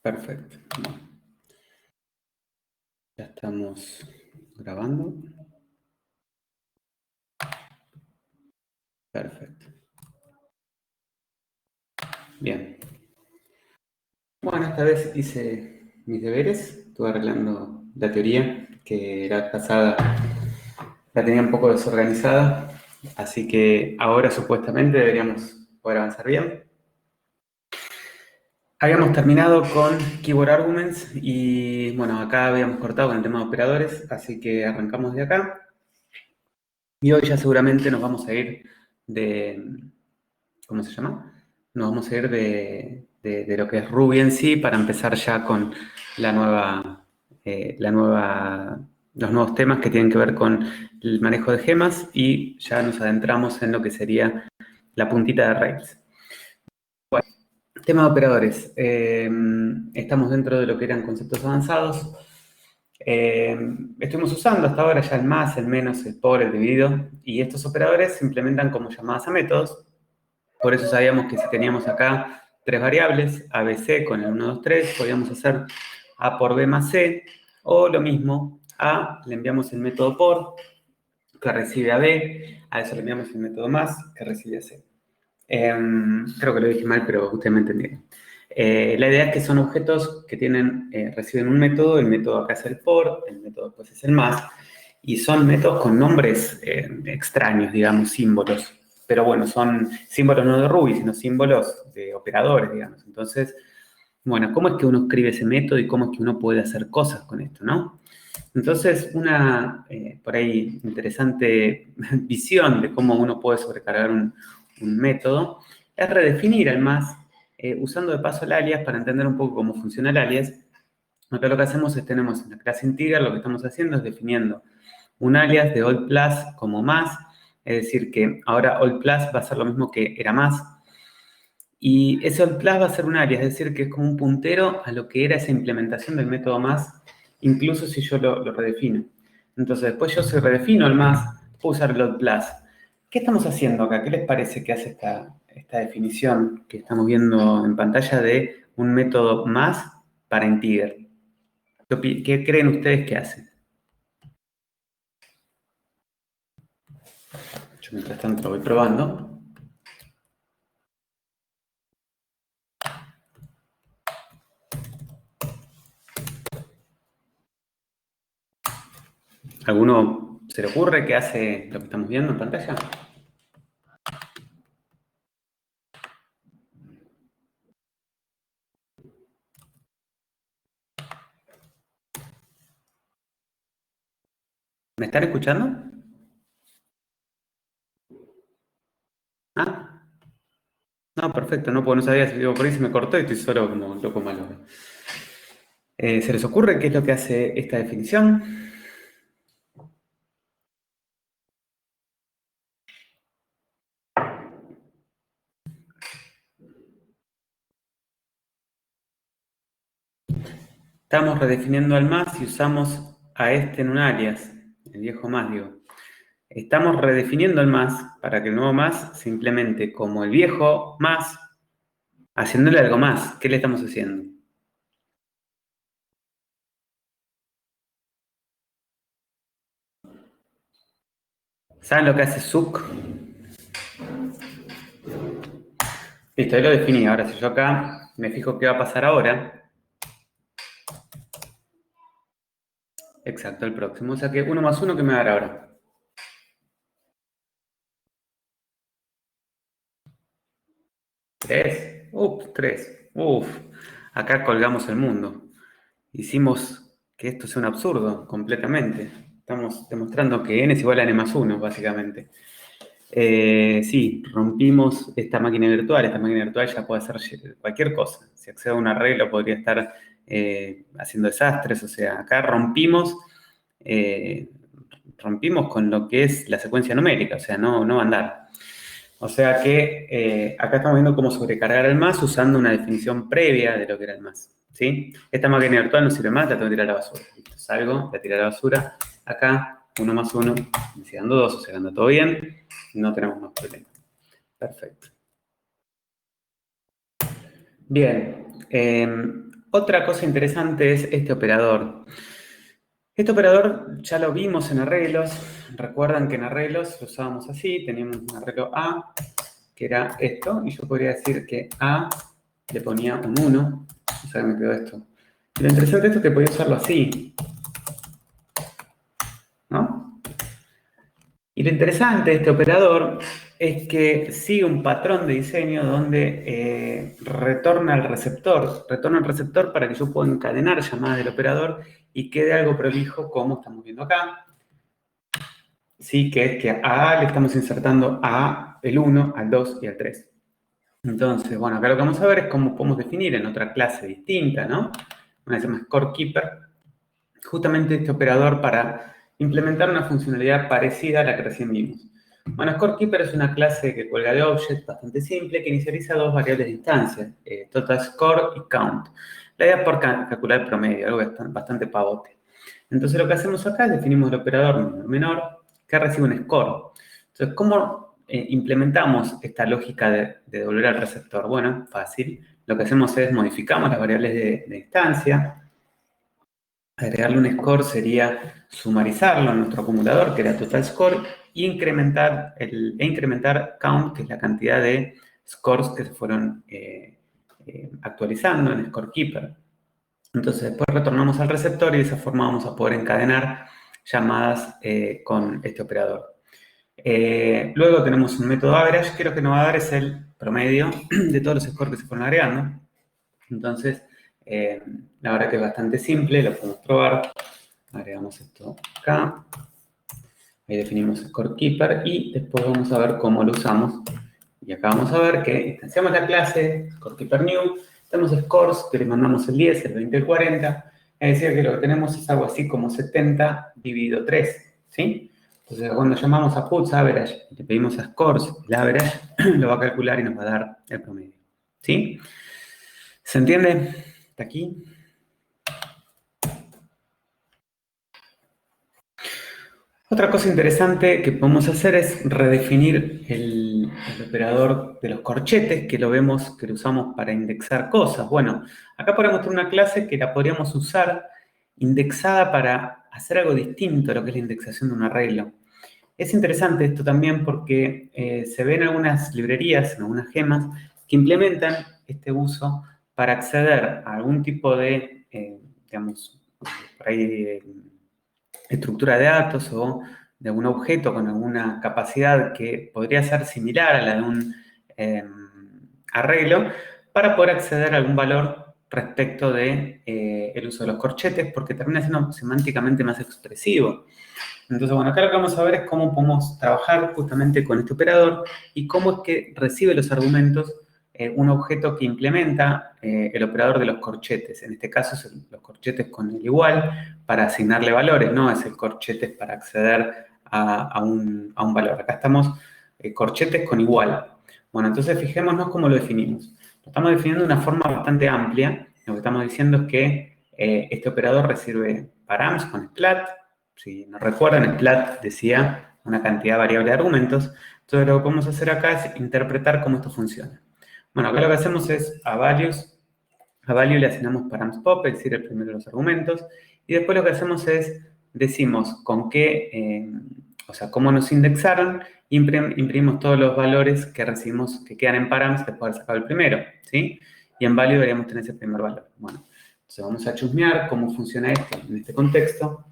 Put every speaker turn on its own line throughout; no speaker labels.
Perfecto. Bueno, ya estamos grabando. Perfecto. Bien. Bueno, esta vez hice mis deberes. Estuve arreglando la teoría, que la pasada la tenía un poco desorganizada. Así que ahora supuestamente deberíamos poder avanzar bien. Habíamos terminado con Keyword Arguments y bueno, acá habíamos cortado con el tema de operadores, así que arrancamos de acá. Y hoy ya seguramente nos vamos a ir de, ¿cómo se llama? Nos vamos a ir de lo que es Ruby en sí para empezar ya con los nuevos temas que tienen que ver con el manejo de gemas y ya nos adentramos en lo que sería la puntita de Rails. Bueno, tema de operadores. Estamos dentro de lo que eran conceptos avanzados. Estuvimos usando hasta ahora ya el más, el menos, el por, el dividido, y estos operadores se implementan como llamadas a métodos. Por eso sabíamos que si teníamos acá tres variables, A, B, C con el 1, 2, 3, podíamos hacer A por B más C, o lo mismo, A le enviamos el método por, que recibe a B, a eso le enviamos el método más, que recibe a C. Creo que lo dije mal, pero ustedes me entendieron. La idea es que son objetos que reciben un método, el método acá es el for, el método después es el más, y son métodos con nombres extraños, digamos, símbolos. Pero bueno, son símbolos no de Ruby, sino símbolos de operadores, digamos. Entonces, bueno, ¿cómo es que uno escribe ese método y cómo es que uno puede hacer cosas con esto, no? Entonces, una por ahí interesante visión de cómo uno puede sobrecargar un método es redefinir el más usando de paso el alias para entender un poco cómo funciona el alias. Acá lo que hacemos es tenemos en la clase integer, lo que estamos haciendo es definiendo un alias de all plus como más, es decir que ahora all plus va a ser lo mismo que era más, y ese all plus va a ser un alias, es decir que es como un puntero a lo que era esa implementación del método más, incluso si yo lo redefino. Entonces después yo si redefino el más, puedo usar el all plus. ¿Qué estamos haciendo acá? ¿Qué les parece que hace esta definición que estamos viendo en pantalla de un método más para integer? ¿Qué creen ustedes que hace? Yo mientras tanto lo voy probando. ¿Alguno se le ocurre qué hace lo que estamos viendo en pantalla? ¿Me están escuchando? Ah, no, perfecto, no, porque no sabía si digo, por ahí se me cortó y estoy solo como loco malo. ¿Se les ocurre qué es lo que hace esta definición? Estamos redefiniendo al más y usamos a este en un alias, el viejo más, digo. Estamos redefiniendo el más para que el nuevo más se implemente como el viejo más, haciéndole algo más. ¿Qué le estamos haciendo? ¿Saben lo que hace suc? Listo, ahí lo definí. Ahora, si yo acá me fijo qué va a pasar ahora. Exacto, el próximo. O sea que 1 más 1, ¿qué me va a dar ahora? 3. 3. Acá colgamos el mundo. Hicimos que esto sea un absurdo, completamente. Estamos demostrando que n es igual a n más 1, básicamente. Sí, rompimos esta máquina virtual. Esta máquina virtual ya puede hacer cualquier cosa. Si accede a un arreglo, podría estar haciendo desastres. O sea, acá rompimos con lo que es la secuencia numérica. O sea, no va a andar. O sea que acá estamos viendo cómo sobrecargar el más usando una definición previa de lo que era el más. ¿Sí? Esta máquina virtual no sirve más, la tengo que tirar a la basura. Listo, salgo, la tiré a la basura. Acá, 1 más 1, me sigue dando 2, o sea, anda todo bien. No tenemos más problemas. Perfecto. Bien. Otra cosa interesante es este operador. Este operador ya lo vimos en arreglos. Recuerdan que en arreglos lo usábamos así. Teníamos un arreglo A, que era esto. Y yo podría decir que A le ponía un 1. O sea, me quedó esto. Y lo interesante de esto es que podía usarlo así, ¿no? Y lo interesante de este operador es que sigue un patrón de diseño donde retorna al receptor para que yo pueda encadenar llamadas del operador y quede algo prolijo como estamos viendo acá. Sí, que es que a A le estamos insertando a el 1, al 2 y al 3. Entonces, bueno, acá lo que vamos a ver es cómo podemos definir en otra clase distinta, ¿no? Una que se llama ScoreKeeper, justamente este operador para implementar una funcionalidad parecida a la que recién vimos. Bueno, ScoreKeeper es una clase que cuelga de object bastante simple que inicializa dos variables de instancia, total score y count. La idea es por calcular el promedio, algo bastante pavote. Entonces lo que hacemos acá es definimos el operador menor que recibe un score. Entonces, ¿cómo implementamos esta lógica de devolver al receptor? Bueno, fácil. Lo que hacemos es modificamos las variables de instancia. Agregarle un score sería sumarizarlo en nuestro acumulador, que era total score, e incrementar count, que es la cantidad de scores que se fueron actualizando en ScoreKeeper. Entonces, después retornamos al receptor y de esa forma vamos a poder encadenar llamadas con este operador. Luego tenemos un método average, que lo que nos va a dar es el promedio de todos los scores que se fueron agregando. Entonces, la verdad que es bastante simple, lo podemos probar. Agregamos esto acá. Ahí definimos ScoreKeeper y después vamos a ver cómo lo usamos. Y acá vamos a ver que instanciamos la clase ScoreKeeper New, tenemos scores que le mandamos el 10, el 20 y el 40. Es decir, que lo que tenemos es algo así como 70 dividido 3, ¿sí? Entonces, cuando llamamos a puts average y le pedimos a scores el average, lo va a calcular y nos va a dar el promedio, ¿sí? ¿Se entiende? ¿Está aquí? Otra cosa interesante que podemos hacer es redefinir el operador de los corchetes, que lo vemos, que lo usamos para indexar cosas. Bueno, acá podemos tener una clase que la podríamos usar indexada para hacer algo distinto a lo que es la indexación de un arreglo. Es interesante esto también porque se ven algunas librerías, en algunas gemas, que implementan este uso para acceder a algún tipo de, digamos, por ahí, estructura de datos o de algún objeto con alguna capacidad que podría ser similar a la de un arreglo para poder acceder a algún valor respecto de el uso de los corchetes porque termina siendo semánticamente más expresivo. Entonces, bueno, acá lo que vamos a ver es cómo podemos trabajar justamente con este operador y cómo es que recibe los argumentos un objeto que implementa el operador de los corchetes. En este caso, es los corchetes con el igual para asignarle valores, no es el corchetes para acceder a un valor. Acá estamos corchetes con igual. Bueno, entonces fijémonos cómo lo definimos. Lo estamos definiendo de una forma bastante amplia. Lo que estamos diciendo es que este operador recibe params con splat. Si nos recuerdan, splat decía una cantidad variable de argumentos. Entonces lo que podemos hacer acá es interpretar cómo esto funciona. Bueno, acá lo que hacemos es a value le asignamos params pop, es decir, el primero de los argumentos, y después lo que hacemos es, decimos con qué, o sea, cómo nos indexaron, imprimimos todos los valores que recibimos que quedan en params después de haber sacado el primero, ¿sí? Y en value deberíamos tener ese primer valor. Bueno, entonces vamos a chusmear cómo funciona esto en este contexto.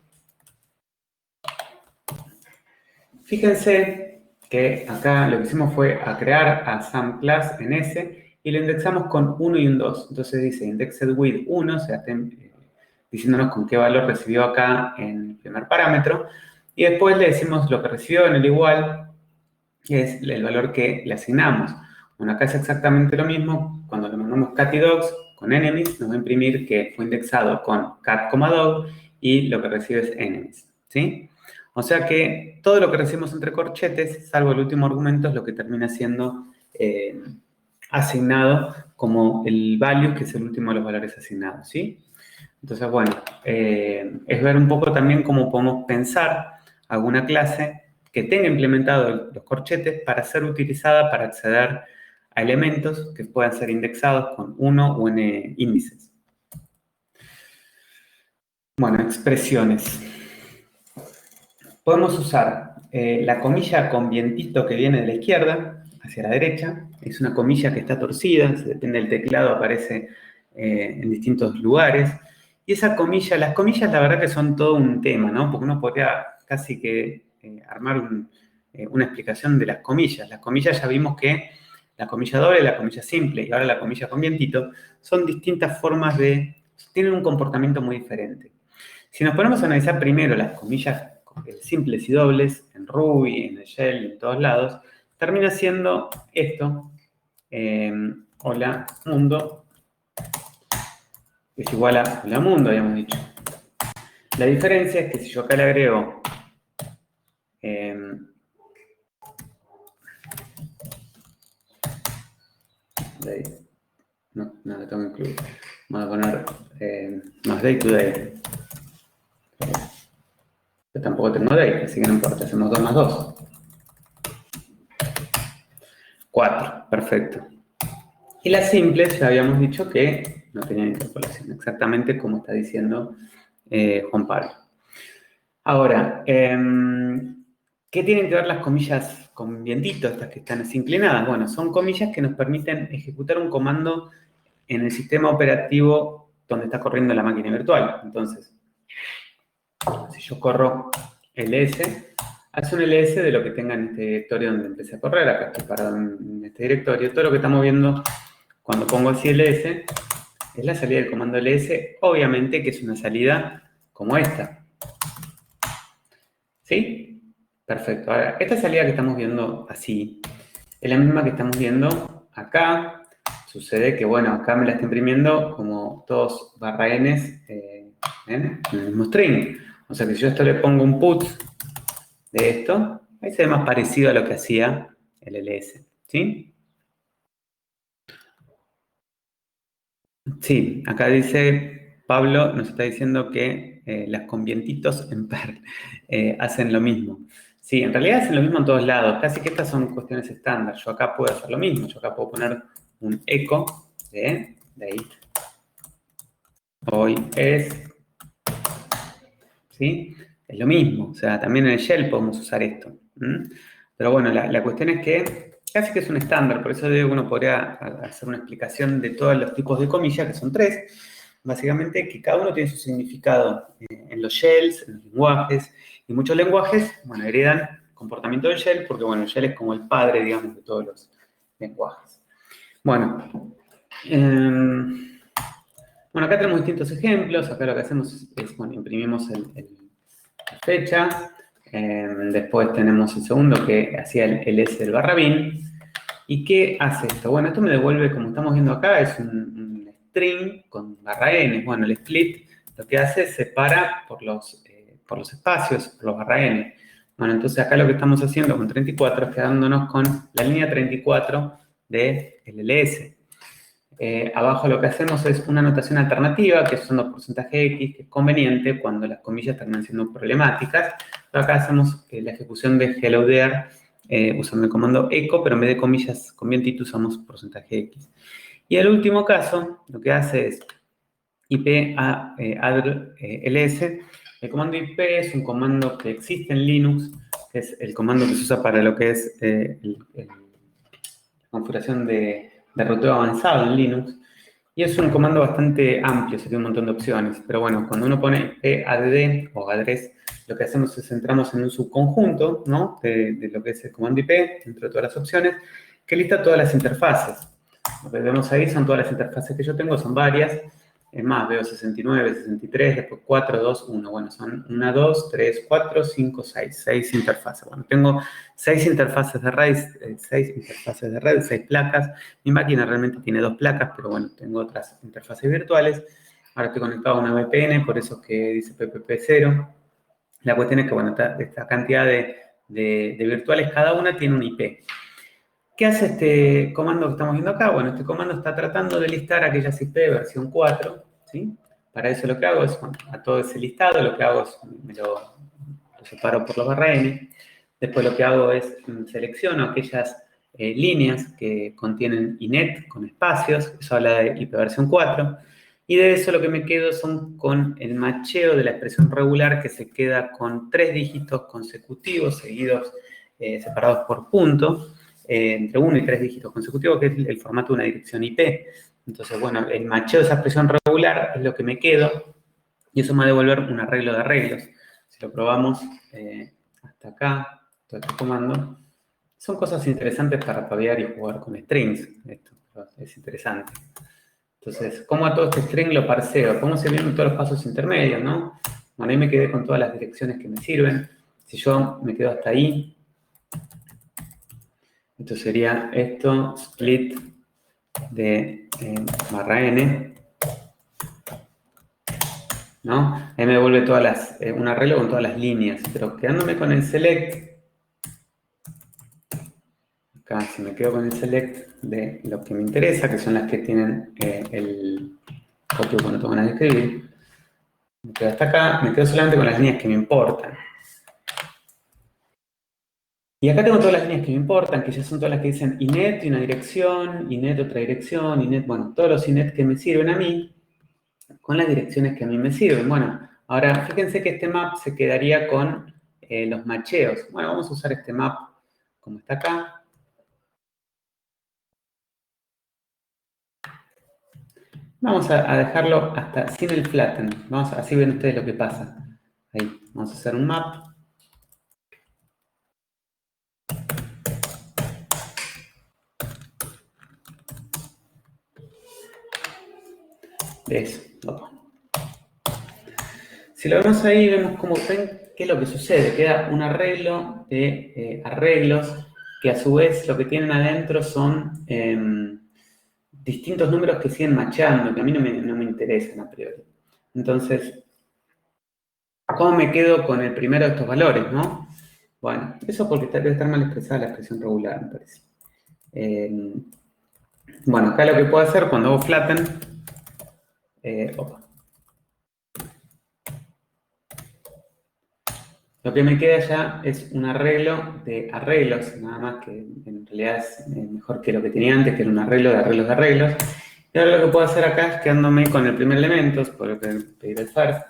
Fíjense que acá lo que hicimos fue a crear a SumClass en S y lo indexamos con 1 y un 2. Entonces dice indexed with 1, o sea, diciéndonos con qué valor recibió acá en el primer parámetro. Y después le decimos lo que recibió en el igual, que es el valor que le asignamos. Bueno, acá es exactamente lo mismo. Cuando le mandamos cat y dogs con enemies, nos va a imprimir que fue indexado con cat, dog y lo que recibe es enemies, ¿sí? O sea que todo lo que recibimos entre corchetes, salvo el último argumento, es lo que termina siendo asignado como el value, que es el último de los valores asignados, ¿sí? Entonces, bueno, es ver un poco también cómo podemos pensar alguna clase que tenga implementado los corchetes para ser utilizada para acceder a elementos que puedan ser indexados con 1 o n índices. Bueno, expresiones. Podemos usar la comilla con vientito que viene de la izquierda hacia la derecha. Es una comilla que está torcida, depende del teclado, aparece en distintos lugares. Y esa comilla, las comillas la verdad que son todo un tema, ¿no? Porque uno podría casi que armar una explicación de las comillas. Las comillas ya vimos que la comilla doble, la comilla simple y ahora la comilla con vientito son distintas formas tienen un comportamiento muy diferente. Si nos ponemos a analizar primero las comillas simples y dobles, en Ruby, en el Shell, en todos lados, termina siendo esto, hola mundo, es igual a hola mundo, habíamos dicho. La diferencia es que si yo acá le agrego no, lo tengo que incluir. Vamos a poner más day to day. Yo tampoco tengo day, así que no importa, hacemos 2 más 2. 4, perfecto. Y las simples ya habíamos dicho que no tenían interpolación, exactamente como está diciendo Juan Pablo. Ahora, ¿qué tienen que ver las comillas con vientito, estas que están así inclinadas? Bueno, son comillas que nos permiten ejecutar un comando en el sistema operativo donde está corriendo la máquina virtual. Entonces, si yo corro ls, hace un ls de lo que tenga en este directorio donde empecé a correr. Acá estoy parado en este directorio. Todo lo que estamos viendo cuando pongo así ls es la salida del comando ls, obviamente que es una salida como esta. ¿Sí? Perfecto. Ahora, esta salida que estamos viendo así es la misma que estamos viendo acá. Sucede que, bueno, acá me la está imprimiendo como todos /n's en el mismo string. O sea que si yo a esto le pongo un put de esto, ahí se ve más parecido a lo que hacía el ls. ¿Sí? Sí, acá dice Pablo, nos está diciendo que las convientitos en Perl hacen lo mismo. Sí, en realidad hacen lo mismo en todos lados. Casi que estas son cuestiones estándar. Yo acá puedo hacer lo mismo. Yo acá puedo poner un eco de ahí. Hoy es, ¿sí? Es lo mismo. O sea, también en el shell podemos usar esto. Pero bueno, la cuestión es que casi que es un estándar. Por eso digo que uno podría hacer una explicación de todos los tipos de comillas, que son 3. Básicamente que cada uno tiene su significado en los shells, en los lenguajes. Y muchos lenguajes, bueno, heredan comportamiento del shell, porque bueno, el shell es como el padre, digamos, de todos los lenguajes. Bueno, bueno, acá tenemos distintos ejemplos. Acá lo que hacemos es, bueno, imprimimos la fecha. Después tenemos el segundo que hacía el S del /bin. ¿Y qué hace esto? Bueno, esto me devuelve, como estamos viendo acá, es un string con /n. Bueno, el split lo que hace es separa por los espacios, por los /n. Bueno, entonces acá lo que estamos haciendo con 34 es quedándonos con la línea 34 del ls. Abajo lo que hacemos es una notación alternativa, que son los %x, que es conveniente cuando las comillas terminan siendo problemáticas. Pero acá hacemos la ejecución de hello there usando el comando echo, pero en vez de comillas con vientito usamos %x. Y el último caso, lo que hace es ip add ls. El comando ip es un comando que existe en Linux, que es el comando que se usa para lo que es la configuración de ruteo avanzado en Linux. Y es un comando bastante amplio, se tiene un montón de opciones. Pero bueno, cuando uno pone add o address, lo que hacemos es centramos en un subconjunto, ¿no? de lo que es el comando IP, entre todas las opciones, que lista todas las interfaces. Lo que vemos ahí son todas las interfaces que yo tengo, son varias. Es más, veo 69, 63, después 4, 2, 1. Bueno, son 1, 2, 3, 4, 5, 6. 6 interfaces. Bueno, tengo 6 interfaces de red, 6 placas. Mi máquina realmente tiene 2 placas, pero bueno, tengo otras interfaces virtuales. Ahora estoy conectado a una VPN, por eso es que dice PPP0. La cuestión es que, bueno, esta cantidad de virtuales, cada una tiene un IP. ¿Qué hace este comando que estamos viendo acá? Bueno, este comando está tratando de listar aquellas IP versión 4, ¿sí? Para eso lo que hago es, bueno, a todo ese listado, lo que hago es, me lo separo por los /n. Después lo que hago es, selecciono aquellas líneas que contienen inet con espacios, eso habla de IP versión 4. Y de eso lo que me quedo son con el macheo de la expresión regular, que se queda con 3 dígitos consecutivos, seguidos, separados por punto, entre 1 y 3 dígitos consecutivos, que es el formato de una dirección IP. Entonces, bueno, el macheo de esa expresión regular es lo que me quedo, y eso me va a devolver un arreglo de arreglos. Si lo probamos hasta acá, todo este comando, son cosas interesantes para pavear y jugar con strings. Esto es interesante. Entonces, ¿cómo a todo este string lo parseo? ¿Cómo se vienen todos los pasos intermedios, no? Bueno, ahí me quedé con todas las direcciones que me sirven. Si yo me quedo hasta ahí, esto sería esto, split de barra n, ¿no? Ahí me devuelve todas las, un arreglo con todas las líneas, pero quedándome con el select, acá si me quedo con el select de lo que me interesa, que son las que tienen el copio cuando tengo ganas de escribir, me quedo hasta acá, me quedo solamente con las líneas que me importan. Y acá tengo todas las líneas que me importan, que ya son todas las que dicen inet y una dirección, inet otra dirección, inet, bueno, todos los inet que me sirven a mí, con las direcciones que a mí me sirven. Bueno, ahora fíjense que este map se quedaría con los macheos. Bueno, vamos a usar este map como está acá. Vamos a dejarlo hasta sin el flatten. Así ven ustedes lo que pasa. Ahí, vamos a hacer un map. De eso. Opa. Si lo vemos ahí, vemos cómo ven qué es lo que sucede. Queda un arreglo de arreglos que a su vez lo que tienen adentro son distintos números que siguen machando, que a mí no me interesan a priori. Entonces, ¿cómo me quedo con el primero de estos valores, no? Bueno, eso porque debe estar mal expresada la expresión regular, me parece. Bueno, acá lo que puedo hacer cuando hago flatten, lo que me queda ya es un arreglo de arreglos, nada más, que en realidad es mejor que lo que tenía antes, que era un arreglo de arreglos de arreglos. Y ahora lo que puedo hacer acá es quedándome con el primer elemento, por lo que pedir el first,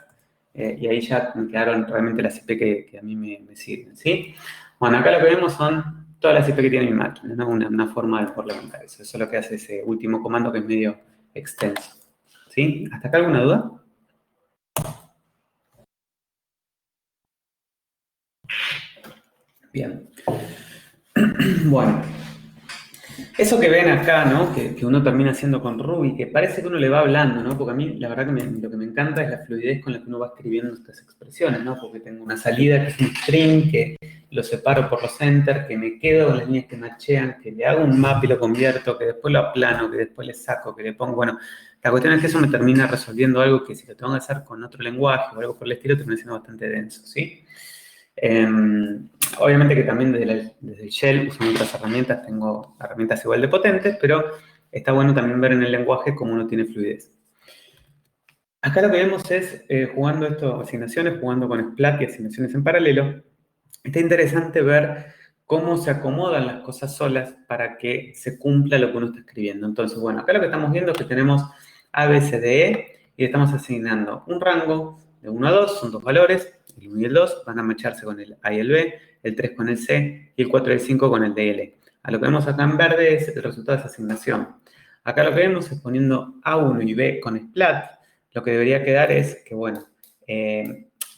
y ahí ya me quedaron realmente las IP que a mí me sirven, ¿sí? Bueno, acá lo que vemos son todas las IP que tiene mi máquina, ¿no? Una forma de poder levantar eso. Eso es lo que hace ese último comando que es medio extenso, ¿sí? ¿Hasta acá alguna duda? Bien. Bueno, eso que ven acá, ¿no? Que uno termina haciendo con Ruby, que parece que uno le va hablando, ¿no? Porque a mí, la verdad que lo que me encanta es la fluidez con la que uno va escribiendo estas expresiones, ¿no? Porque tengo una salida que es un string, que lo separo por los enter, que me quedo con las líneas que machean, que le hago un map y lo convierto, que después lo aplano, que después le saco, que le pongo, bueno, la cuestión es que eso me termina resolviendo algo que si lo tengo que hacer con otro lenguaje o algo por el estilo, termina siendo bastante denso, ¿sí? Obviamente que también desde el shell usando otras herramientas, tengo herramientas igual de potentes, pero está bueno también ver en el lenguaje cómo uno tiene fluidez. Acá lo que vemos es, jugando esto, asignaciones, jugando con Splat y asignaciones en paralelo, está interesante ver cómo se acomodan las cosas solas para que se cumpla lo que uno está escribiendo. Entonces, bueno, acá lo que estamos viendo es que tenemos A, B, C, D, E, y le estamos asignando un rango de 1 a 2, son dos valores, el 1 y el 2 van a macharse con el A y el B, el 3 con el C y el 4 y el 5 con el D y el E. A lo que vemos acá en verde es el resultado de esa asignación. Acá lo que vemos es poniendo A1 y B con Splat, lo que debería quedar es que, bueno,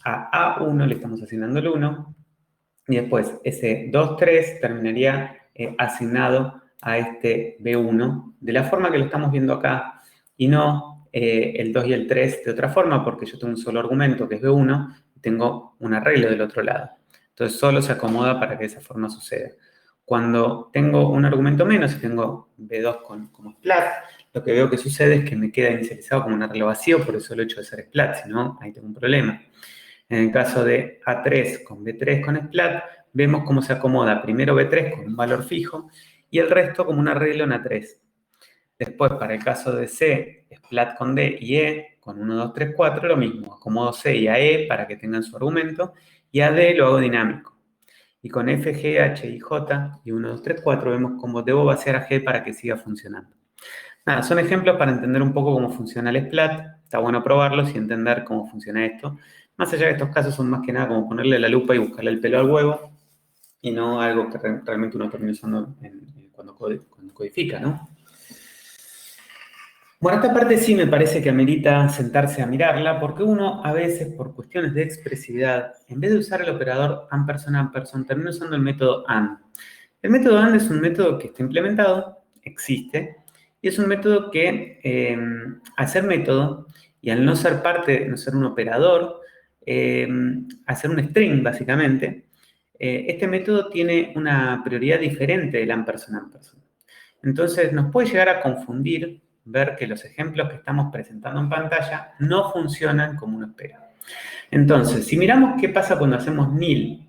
a A1 le estamos asignando el 1, y después ese 2, 3 terminaría asignado a este B1, de la forma que lo estamos viendo acá, y no el 2 y el 3 de otra forma, porque yo tengo un solo argumento que es B1, y tengo un arreglo del otro lado. Entonces solo se acomoda para que de esa forma suceda. Cuando tengo un argumento menos y tengo B2 como splat, lo que veo que sucede es que me queda inicializado como un arreglo vacío, por eso el hecho de ser splat, si no, ahí tengo un problema. En el caso de A3 con B3 con splat, vemos cómo se acomoda primero B3 con un valor fijo y el resto como un arreglo en A3. Después, para el caso de C, splat con D y E, con 1, 2, 3, 4, lo mismo. Acomodo C y a E para que tengan su argumento y a D lo hago dinámico. Y con F, G, H y J y 1, 2, 3, 4 vemos cómo debo vaciar a G para que siga funcionando. Nada, son ejemplos para entender un poco cómo funciona el SPLAT. Está bueno probarlos y entender cómo funciona esto. Más allá de estos casos son más que nada como ponerle la lupa y buscarle el pelo al huevo y no algo que realmente uno termina usando cuando codifica, ¿no? Bueno, esta parte sí me parece que amerita sentarse a mirarla porque uno a veces por cuestiones de expresividad, en vez de usar el operador ampersand, termina usando el método AND. El método AND es un método que está implementado, existe, y es un método que, al ser método, y al no ser parte, no ser un operador, al ser un string básicamente, este método tiene una prioridad diferente del ampersand. Entonces nos puede llegar a confundir ver que los ejemplos que estamos presentando en pantalla no funcionan como uno espera. Entonces, si miramos qué pasa cuando hacemos nil,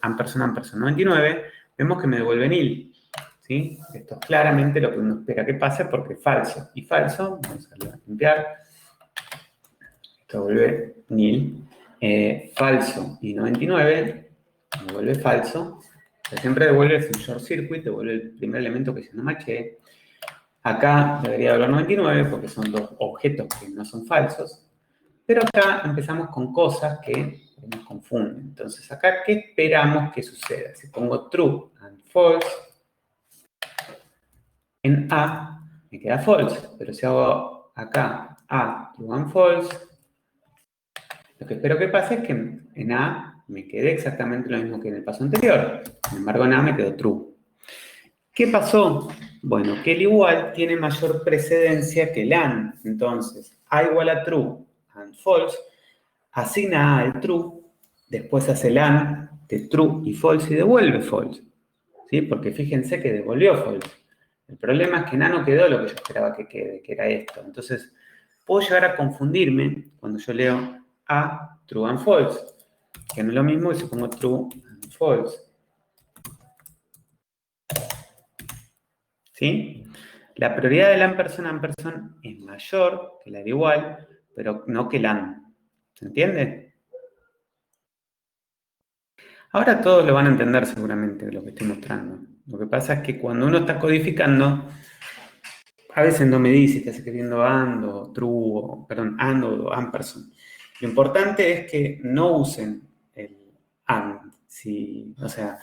ampersand 99, vemos que me devuelve nil. ¿Sí? Esto es claramente lo que uno espera que pase porque es falso. Y falso, vamos a limpiar, esto vuelve nil. Falso y 99 me vuelve falso. O sea, siempre devuelve el short circuit, devuelve el primer elemento que se no maché. Acá debería haber 99 porque son dos objetos que no son falsos. Pero acá empezamos con cosas que nos confunden. Entonces, acá, ¿qué esperamos que suceda? Si pongo true and false, en A me queda false. Pero si hago acá A, true and false, lo que espero que pase es que en A me quede exactamente lo mismo que en el paso anterior. Sin embargo, en A me quedó true. ¿Qué pasó? Bueno, que el igual tiene mayor precedencia que el AND. Entonces, A igual a true and false, asigna A al true, después hace el AND de true y false y devuelve false. ¿Sí? Porque fíjense que devolvió false. El problema es que en A no quedó lo que yo esperaba que quede, que era esto. Entonces, puedo llegar a confundirme cuando yo leo A, true and false, que no es lo mismo que si pongo true and false. ¿Sí? La prioridad del ampersand es mayor que la de igual, pero no que el AND. ¿Se entiende? Ahora todos lo van a entender seguramente lo que estoy mostrando. Lo que pasa es que cuando uno está codificando, a veces no me dice si está escribiendo AND o true, perdón, AND o ampersand. Lo importante es que no usen el AND. O sea,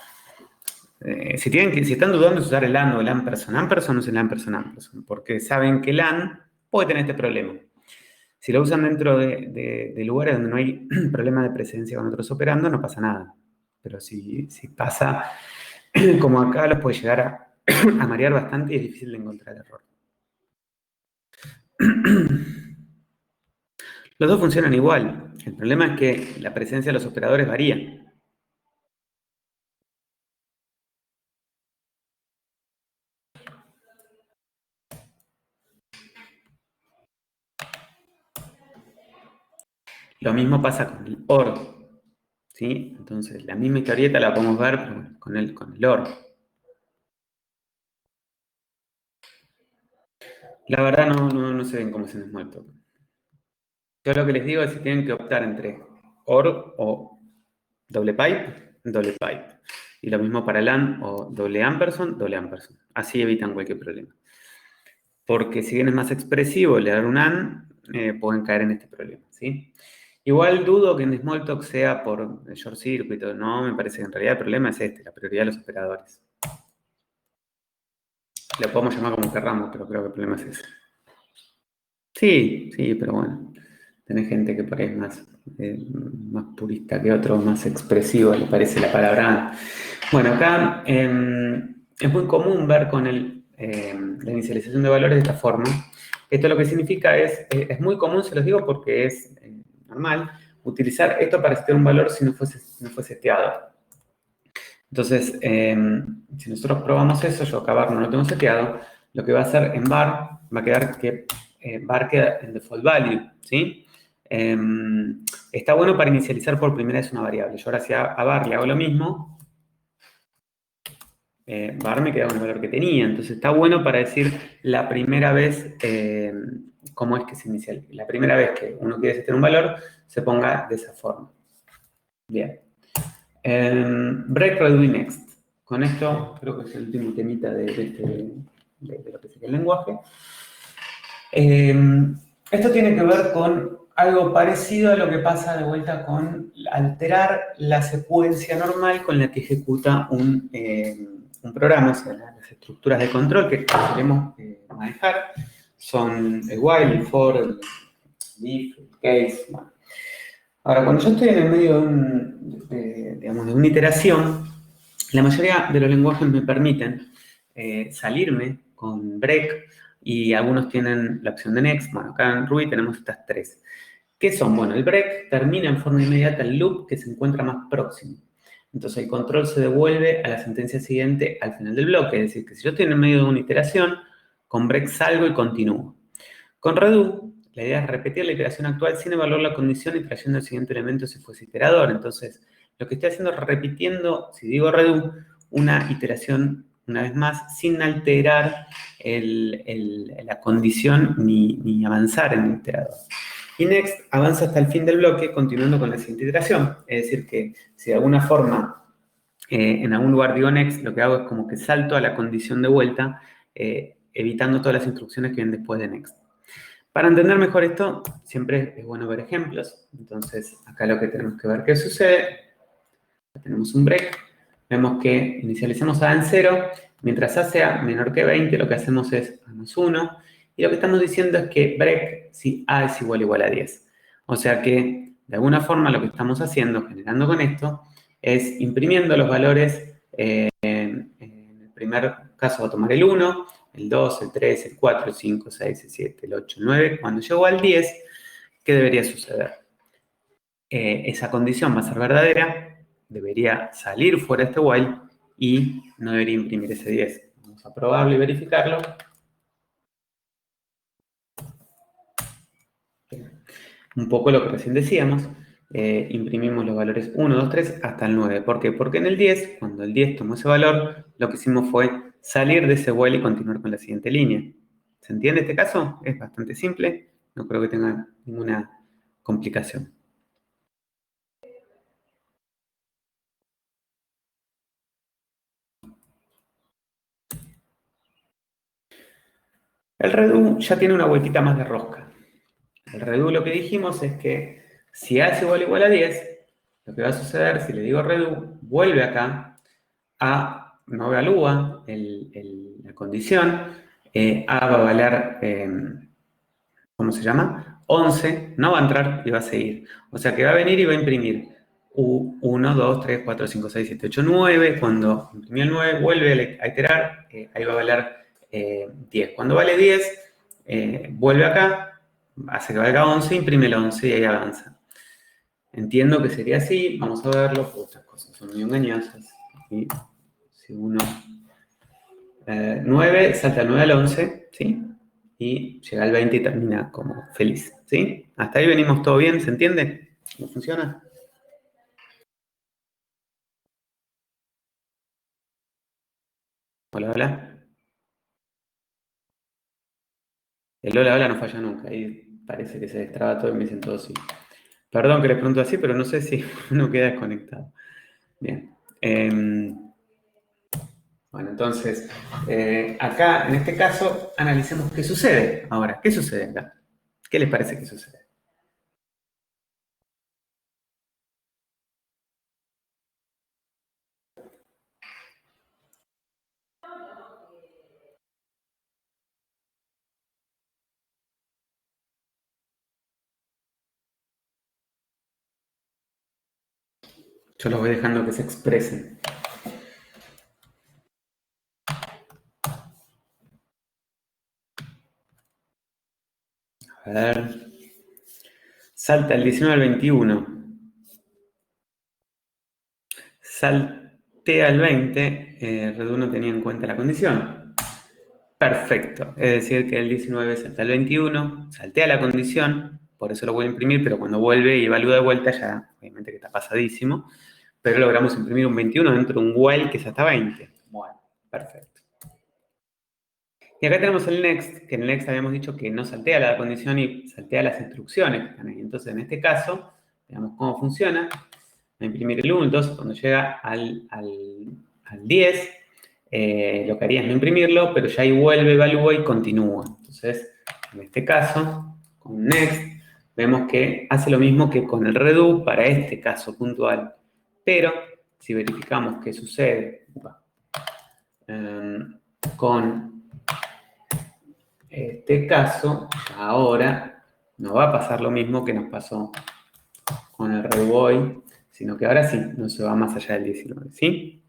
si están dudando de usar el AND o el ampersand usen el ampersand, porque saben que el AND puede tener este problema. Si lo usan dentro de lugares donde no hay problema de presencia con otros operando, no pasa nada. Pero si pasa, como acá, los puede llegar a marear bastante y es difícil de encontrar error. Los dos funcionan igual. El problema es que la presencia de los operadores varía. Lo mismo pasa con el OR. ¿Sí? Entonces, la misma historieta la podemos ver con el OR. La verdad no se ven cómo se nos muerto. Yo lo que les digo es si tienen que optar entre OR o doble pipe. Y lo mismo para el AND o doble ampersand. Así evitan cualquier problema. Porque si bien es más expresivo leer un AND, pueden caer en este problema, ¿sí? Igual dudo que en Smalltalk sea por el short circuit, no, me parece que en realidad el problema es la prioridad de los operadores. Lo podemos llamar como querramos, pero creo que el problema es ese. Sí, pero bueno, tenés gente que por ahí es más purista que otro, más expresivo, le parece la palabra. Bueno, acá es muy común ver con la inicialización de valores de esta forma. Esto lo que significa es muy común, se los digo porque es normal, utilizar esto para setear un valor si no fue seteado. Entonces, si nosotros probamos eso, yo acá bar no lo tengo seteado, lo que va a hacer en bar, va a quedar que bar queda en default value, ¿sí? Está bueno para inicializar por primera vez una variable. Yo ahora si a bar le hago lo mismo, bar me queda con el valor que tenía. Entonces está bueno para decir la primera vez cómo es que se inicia. La primera vez que uno quiere setear un valor, se ponga de esa forma. Bien. Break, redo y next. Con esto creo que es el último temita de lo que sería el lenguaje. Esto tiene que ver con algo parecido a lo que pasa de vuelta con alterar la secuencia normal con la que ejecuta un programa, o sea, las estructuras de control que queremos manejar son el while, el for, el if, el case. Bueno. Ahora, cuando yo estoy en el medio digamos, de una iteración, la mayoría de los lenguajes me permiten salirme con break y algunos tienen la opción de next. Bueno, acá en Ruby tenemos estas tres. ¿Qué son? Bueno, el break termina en forma inmediata el loop que se encuentra más próximo. Entonces el control se devuelve a la sentencia siguiente al final del bloque. Es decir, que si yo estoy en el medio de una iteración, con break salgo y continúo. Con redo, la idea es repetir la iteración actual sin evaluar la condición y trayendo el siguiente elemento si fuese iterador. Entonces, lo que estoy haciendo es repitiendo, si digo redo, una iteración una vez más sin alterar la condición ni avanzar en el iterador. Y next avanza hasta el fin del bloque continuando con la siguiente iteración. Es decir, que si de alguna forma en algún lugar digo next, lo que hago es como que salto a la condición de vuelta, evitando todas las instrucciones que vienen después de next. Para entender mejor esto, siempre es bueno ver ejemplos. Entonces, acá lo que tenemos que ver qué sucede. Tenemos un break. Vemos que inicializamos A en 0. Mientras A sea menor que 20, lo que hacemos es -1. Y lo que estamos diciendo es que break si A es igual a 10. O sea que, de alguna forma, lo que estamos haciendo, generando con esto, es imprimiendo los valores. En el primer caso va a tomar el 1, el 2, el 3, el 4, el 5, el 6, el 7, el 8, el 9. Cuando llego al 10, ¿qué debería suceder? Esa condición va a ser verdadera, debería salir fuera de este while y no debería imprimir ese 10. Vamos a probarlo y verificarlo. Un poco lo que recién decíamos, imprimimos los valores 1, 2, 3 hasta el 9. ¿Por qué? Porque en el 10, cuando el 10 tomó ese valor, lo que hicimos fue salir de ese while y continuar con la siguiente línea. ¿Se entiende este caso? Es bastante simple, no creo que tenga ninguna complicación. El redo ya tiene una vueltita más de rosca. El redo lo que dijimos es que si A es igual a 10, lo que va a suceder, si le digo redo, vuelve acá, A no evalúa la condición, A va a valer, ¿cómo se llama? 11, no va a entrar y va a seguir. O sea que va a venir y va a imprimir 1, 2, 3, 4, 5, 6, 7, 8, 9. Cuando imprimió el 9, vuelve a iterar, ahí va a valer 10. Cuando vale 10, vuelve acá, hace que valga 11, imprime el 11 y ahí avanza. Entiendo que sería así, vamos a verlo, porque estas cosas son muy engañosas. Y si uno 9 salta al 9 al 11, ¿sí? Y llega al 20 y termina como feliz, ¿sí? Hasta ahí venimos todo bien, ¿se entiende? ¿Cómo funciona? Hola, hola. El hola, hola no falla nunca. Ahí parece que se destraba todo y me dicen todo sí. Perdón que les pregunto así, pero no sé si uno queda desconectado. Bien. Bueno, entonces, acá, en este caso, analicemos qué sucede. Ahora, ¿qué sucede acá? ¿Qué les parece que sucede? Yo los voy dejando que se expresen. A ver. Salta el 19 al 21. Saltea al 20. Redu no tenía en cuenta la condición. Perfecto. Es decir, que el 19 salta al 21, saltea la condición, por eso lo voy a imprimir, pero cuando vuelve y evalúa de vuelta, ya obviamente que está pasadísimo, pero logramos imprimir un 21 dentro de un while que es hasta 20. Bueno, perfecto. Y acá tenemos el next, que en el next habíamos dicho que no saltea la condición y saltea las instrucciones que están ahí. Entonces, en este caso, veamos cómo funciona. Voy a imprimir el 1, entonces cuando llega al 10, lo que haría es no imprimirlo, pero ya ahí vuelve, evalúa y continúa. Entonces, En este caso, con next, vemos que hace lo mismo que con el redo para este caso puntual. Pero si verificamos qué sucede con este caso, ahora no va a pasar lo mismo que nos pasó con el redo hoy, sino que ahora sí, no se va más allá del 19, ¿sí?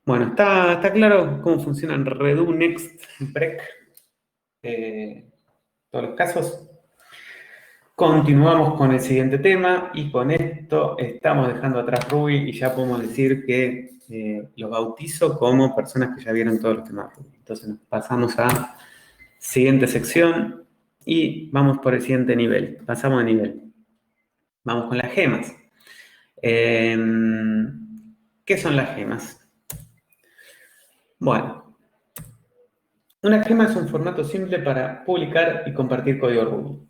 Bueno, ¿está claro cómo funcionan redo, next, break? Todos los casos. Continuamos con el siguiente tema y con esto estamos dejando atrás Ruby y ya podemos decir que lo bautizo como personas que ya vieron todos los temas Ruby. Entonces nos pasamos a siguiente sección y vamos por el siguiente nivel. Pasamos de nivel. Vamos con las gemas. ¿Qué son las gemas? Bueno, una gema es un formato simple para publicar y compartir código Ruby.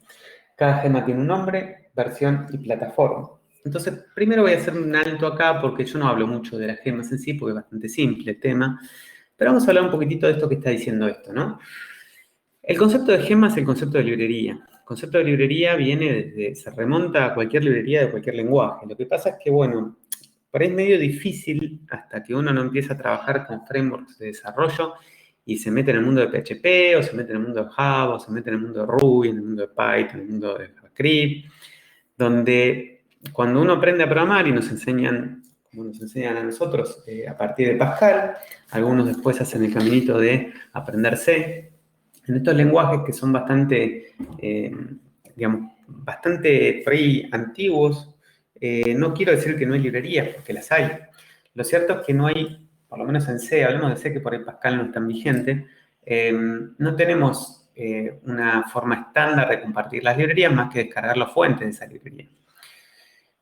Cada gema tiene un nombre, versión y plataforma. Entonces, primero voy a hacer un alto acá porque yo no hablo mucho de las gemas en sí, porque es bastante simple el tema. Pero vamos a hablar un poquitito de esto que está diciendo esto, ¿no? El concepto de gema es el concepto de librería. El concepto de librería se remonta a cualquier librería de cualquier lenguaje. Lo que pasa es que, bueno, por ahí es medio difícil hasta que uno no empieza a trabajar con frameworks de desarrollo y se mete en el mundo de PHP, o se mete en el mundo de Java, o se mete en el mundo de Ruby, en el mundo de Python, en el mundo de JavaScript, donde cuando uno aprende a programar y nos enseñan, como nos enseñan a nosotros, a partir de Pascal, algunos después hacen el caminito de aprender C, en estos lenguajes que son bastante, digamos, bastante antiguos, no quiero decir que no hay librerías, porque las hay. Lo cierto es que no hay, por lo menos en C, hablemos de C, que por ahí Pascal no es tan vigente, no tenemos una forma estándar de compartir las librerías más que descargar las fuentes de esa librería.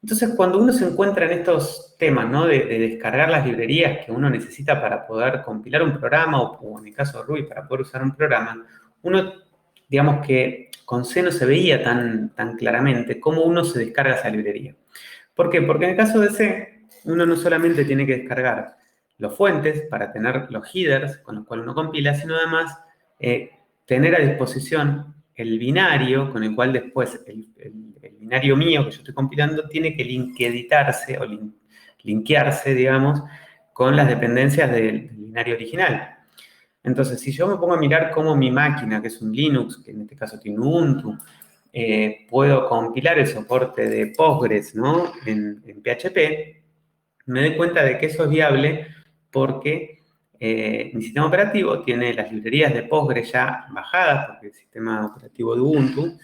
Entonces, cuando uno se encuentra en estos temas, ¿no? De descargar las librerías que uno necesita para poder compilar un programa, o en el caso de Ruby, para poder usar un programa, uno, digamos que con C no se veía tan claramente cómo uno se descarga esa librería. ¿Por qué? Porque en el caso de C, uno no solamente tiene que descargar los fuentes para tener los headers con los cuales uno compila, sino además tener a disposición el binario con el cual después el binario mío que yo estoy compilando tiene que editarse o linkearse, digamos, con las dependencias del binario original. Entonces, si yo me pongo a mirar cómo mi máquina, que es un Linux, que en este caso tiene Ubuntu, puedo compilar el soporte de Postgres, ¿no? en PHP, me doy cuenta de que eso es viable porque mi sistema operativo tiene las librerías de Postgres ya bajadas, porque el sistema operativo de Ubuntu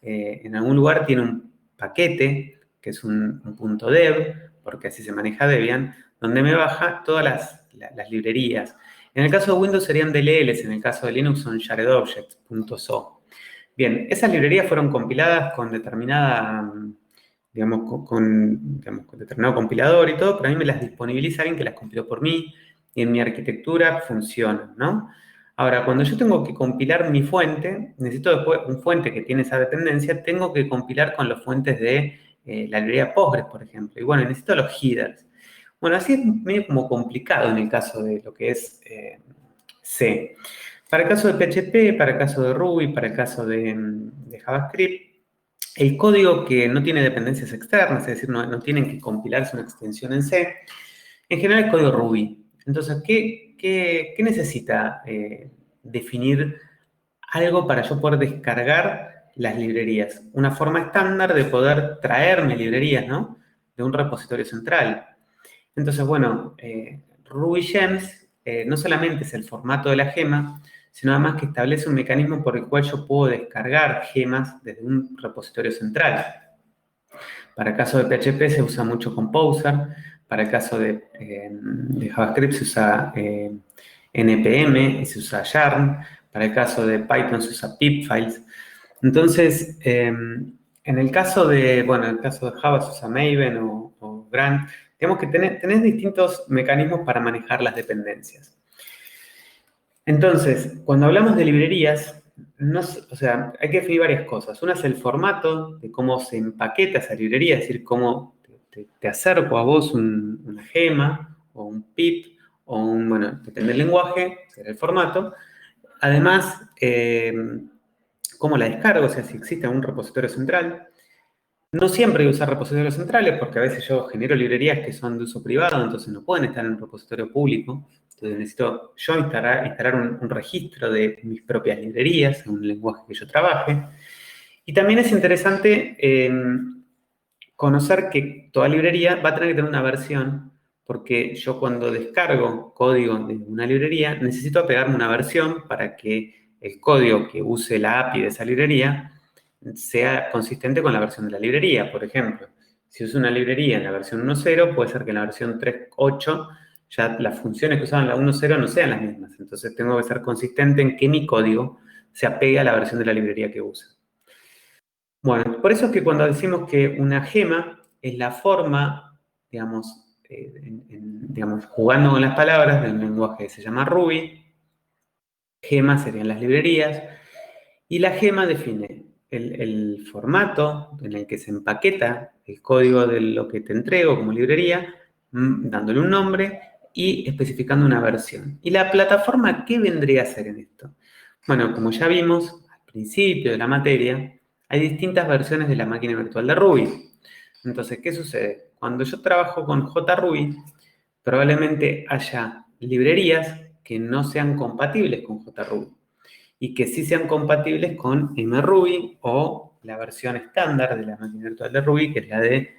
en algún lugar tiene un paquete, que es un .dev, porque así se maneja Debian, donde me baja todas las librerías. En el caso de Windows serían DLLs, en el caso de Linux son sharedobjects.so. Bien, esas librerías fueron compiladas con determinada, digamos, con determinado compilador y todo, pero a mí me las disponibiliza alguien que las compiló por mí y en mi arquitectura funcionan, ¿no? Ahora, cuando yo tengo que compilar mi fuente, necesito después un fuente que tiene esa dependencia, tengo que compilar con las fuentes de la librería Postgres, por ejemplo. Y bueno, necesito los headers. Bueno, así es medio como complicado en el caso de lo que es C. Para el caso de PHP, para el caso de Ruby, para el caso de JavaScript, el código que no tiene dependencias externas, es decir, no tienen que compilarse una extensión en C, en general es código Ruby. Entonces, ¿qué necesita definir algo para yo poder descargar las librerías? Una forma estándar de poder traerme librerías, ¿no? De un repositorio central. Entonces, bueno, Ruby Gems no solamente es el formato de la gema, sino además que establece un mecanismo por el cual yo puedo descargar gemas desde un repositorio central. Para el caso de PHP se usa mucho Composer, para el caso de JavaScript se usa NPM y se usa Yarn, para el caso de Python se usa pipfiles. Entonces, en el caso de Java se usa Maven o Grant. Digamos que tenés distintos mecanismos para manejar las dependencias. Entonces, cuando hablamos de librerías, hay que definir varias cosas. Una es el formato de cómo se empaqueta esa librería, es decir, cómo te acerco a vos una gema o un pip o bueno, depende del lenguaje, será el formato. Además, cómo la descargo, o sea, si existe un repositorio central. No siempre hay que usar repositorios centrales porque a veces yo genero librerías que son de uso privado, entonces no pueden estar en un repositorio público. Entonces necesito yo instalar un registro de mis propias librerías en un lenguaje que yo trabaje. Y también es interesante conocer que toda librería va a tener que tener una versión, porque yo cuando descargo código de una librería necesito apegarme una versión para que el código que use la API de esa librería sea consistente con la versión de la librería. Por ejemplo, si uso una librería en la versión 1.0, puede ser que en la versión 3.8 ya las funciones que usaban en la 1.0 no sean las mismas. Entonces tengo que ser consistente en que mi código se apegue a la versión de la librería que use. Bueno, por eso es que cuando decimos que una gema es la forma, digamos, digamos, jugando con las palabras del lenguaje que se llama Ruby, gemas serían las librerías, y la gema define el formato en el que se empaqueta el código de lo que te entrego como librería, dándole un nombre y especificando una versión. ¿Y la plataforma qué vendría a ser en esto? Bueno, como ya vimos al principio de la materia, hay distintas versiones de la máquina virtual de Ruby. Entonces, ¿qué sucede? Cuando yo trabajo con JRuby, probablemente haya librerías que no sean compatibles con JRuby y que sí sean compatibles con mRuby o la versión estándar de la máquina virtual de Ruby, que es la de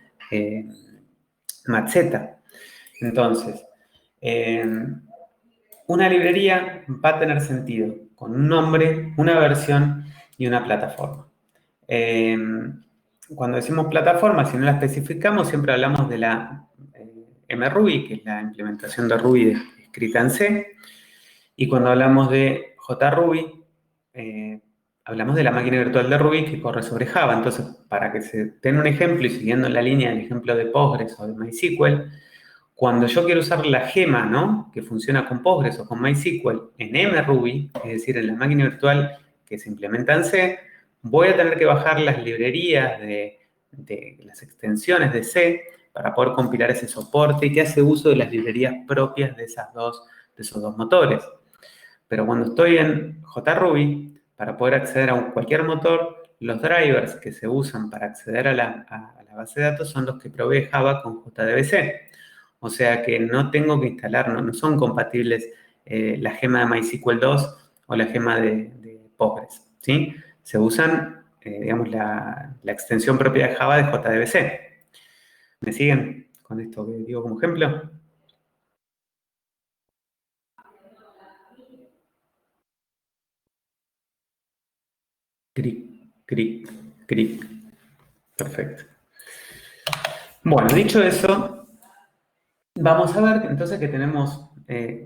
Matzeta. Entonces, una librería va a tener sentido con un nombre, una versión y una plataforma. Cuando decimos plataforma, si no la especificamos, siempre hablamos de la mRuby, que es la implementación de Ruby escrita en C, y cuando hablamos de JRuby, hablamos de la máquina virtual de Ruby que corre sobre Java. Entonces, para que se tenga un ejemplo y siguiendo en la línea del ejemplo de Postgres o de MySQL, cuando yo quiero usar la gema, ¿no?, que funciona con Postgres o con MySQL en mRuby, es decir, en la máquina virtual que se implementa en C, voy a tener que bajar las librerías de las extensiones de C para poder compilar ese soporte que hace uso de las librerías propias de esos dos motores. Pero cuando estoy en JRuby, para poder acceder a cualquier motor, los drivers que se usan para acceder a la base de datos son los que provee Java con JDBC. O sea que no tengo que instalar, no son compatibles la gema de MySQL 2 o la gema de Postgres, ¿sí? Se usan, digamos, la extensión propia de Java de JDBC. ¿Me siguen con esto que digo como ejemplo? Cric, cric, cric. Perfecto. Bueno, dicho eso, vamos a ver entonces que tenemos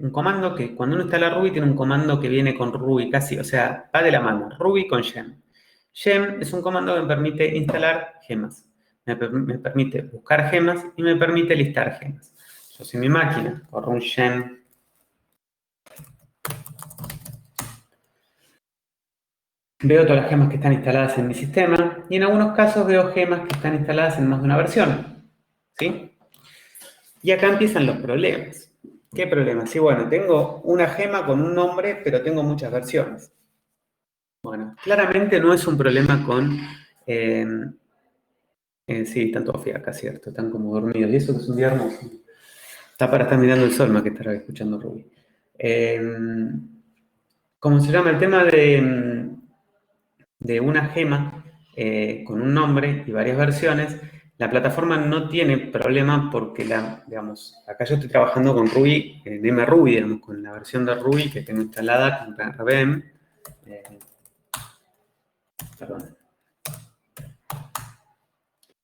un comando que cuando uno instala Ruby tiene un comando que viene con Ruby casi, o sea, va de la mano, Ruby con gem. Gem es un comando que me permite instalar gemas, me permite buscar gemas y me permite listar gemas. Yo si mi máquina corro un gem veo todas las gemas que están instaladas en mi sistema y en algunos casos veo gemas que están instaladas en más de una versión, ¿sí? Y acá empiezan los problemas. ¿Qué problemas? Sí, bueno, tengo una gema con un nombre, pero tengo muchas versiones. Bueno, claramente no es un problema con... sí, están todos fiacas, cierto, están como dormidos. Y eso que es un día hermoso. Está para estar mirando el sol más que estar escuchando Ruby. ¿Cómo se llama? El tema de una gema con un nombre y varias versiones, la plataforma no tiene problema porque, digamos, acá yo estoy trabajando con Ruby, en mRuby, digamos, con la versión de Ruby que tengo instalada con RBM. Perdón.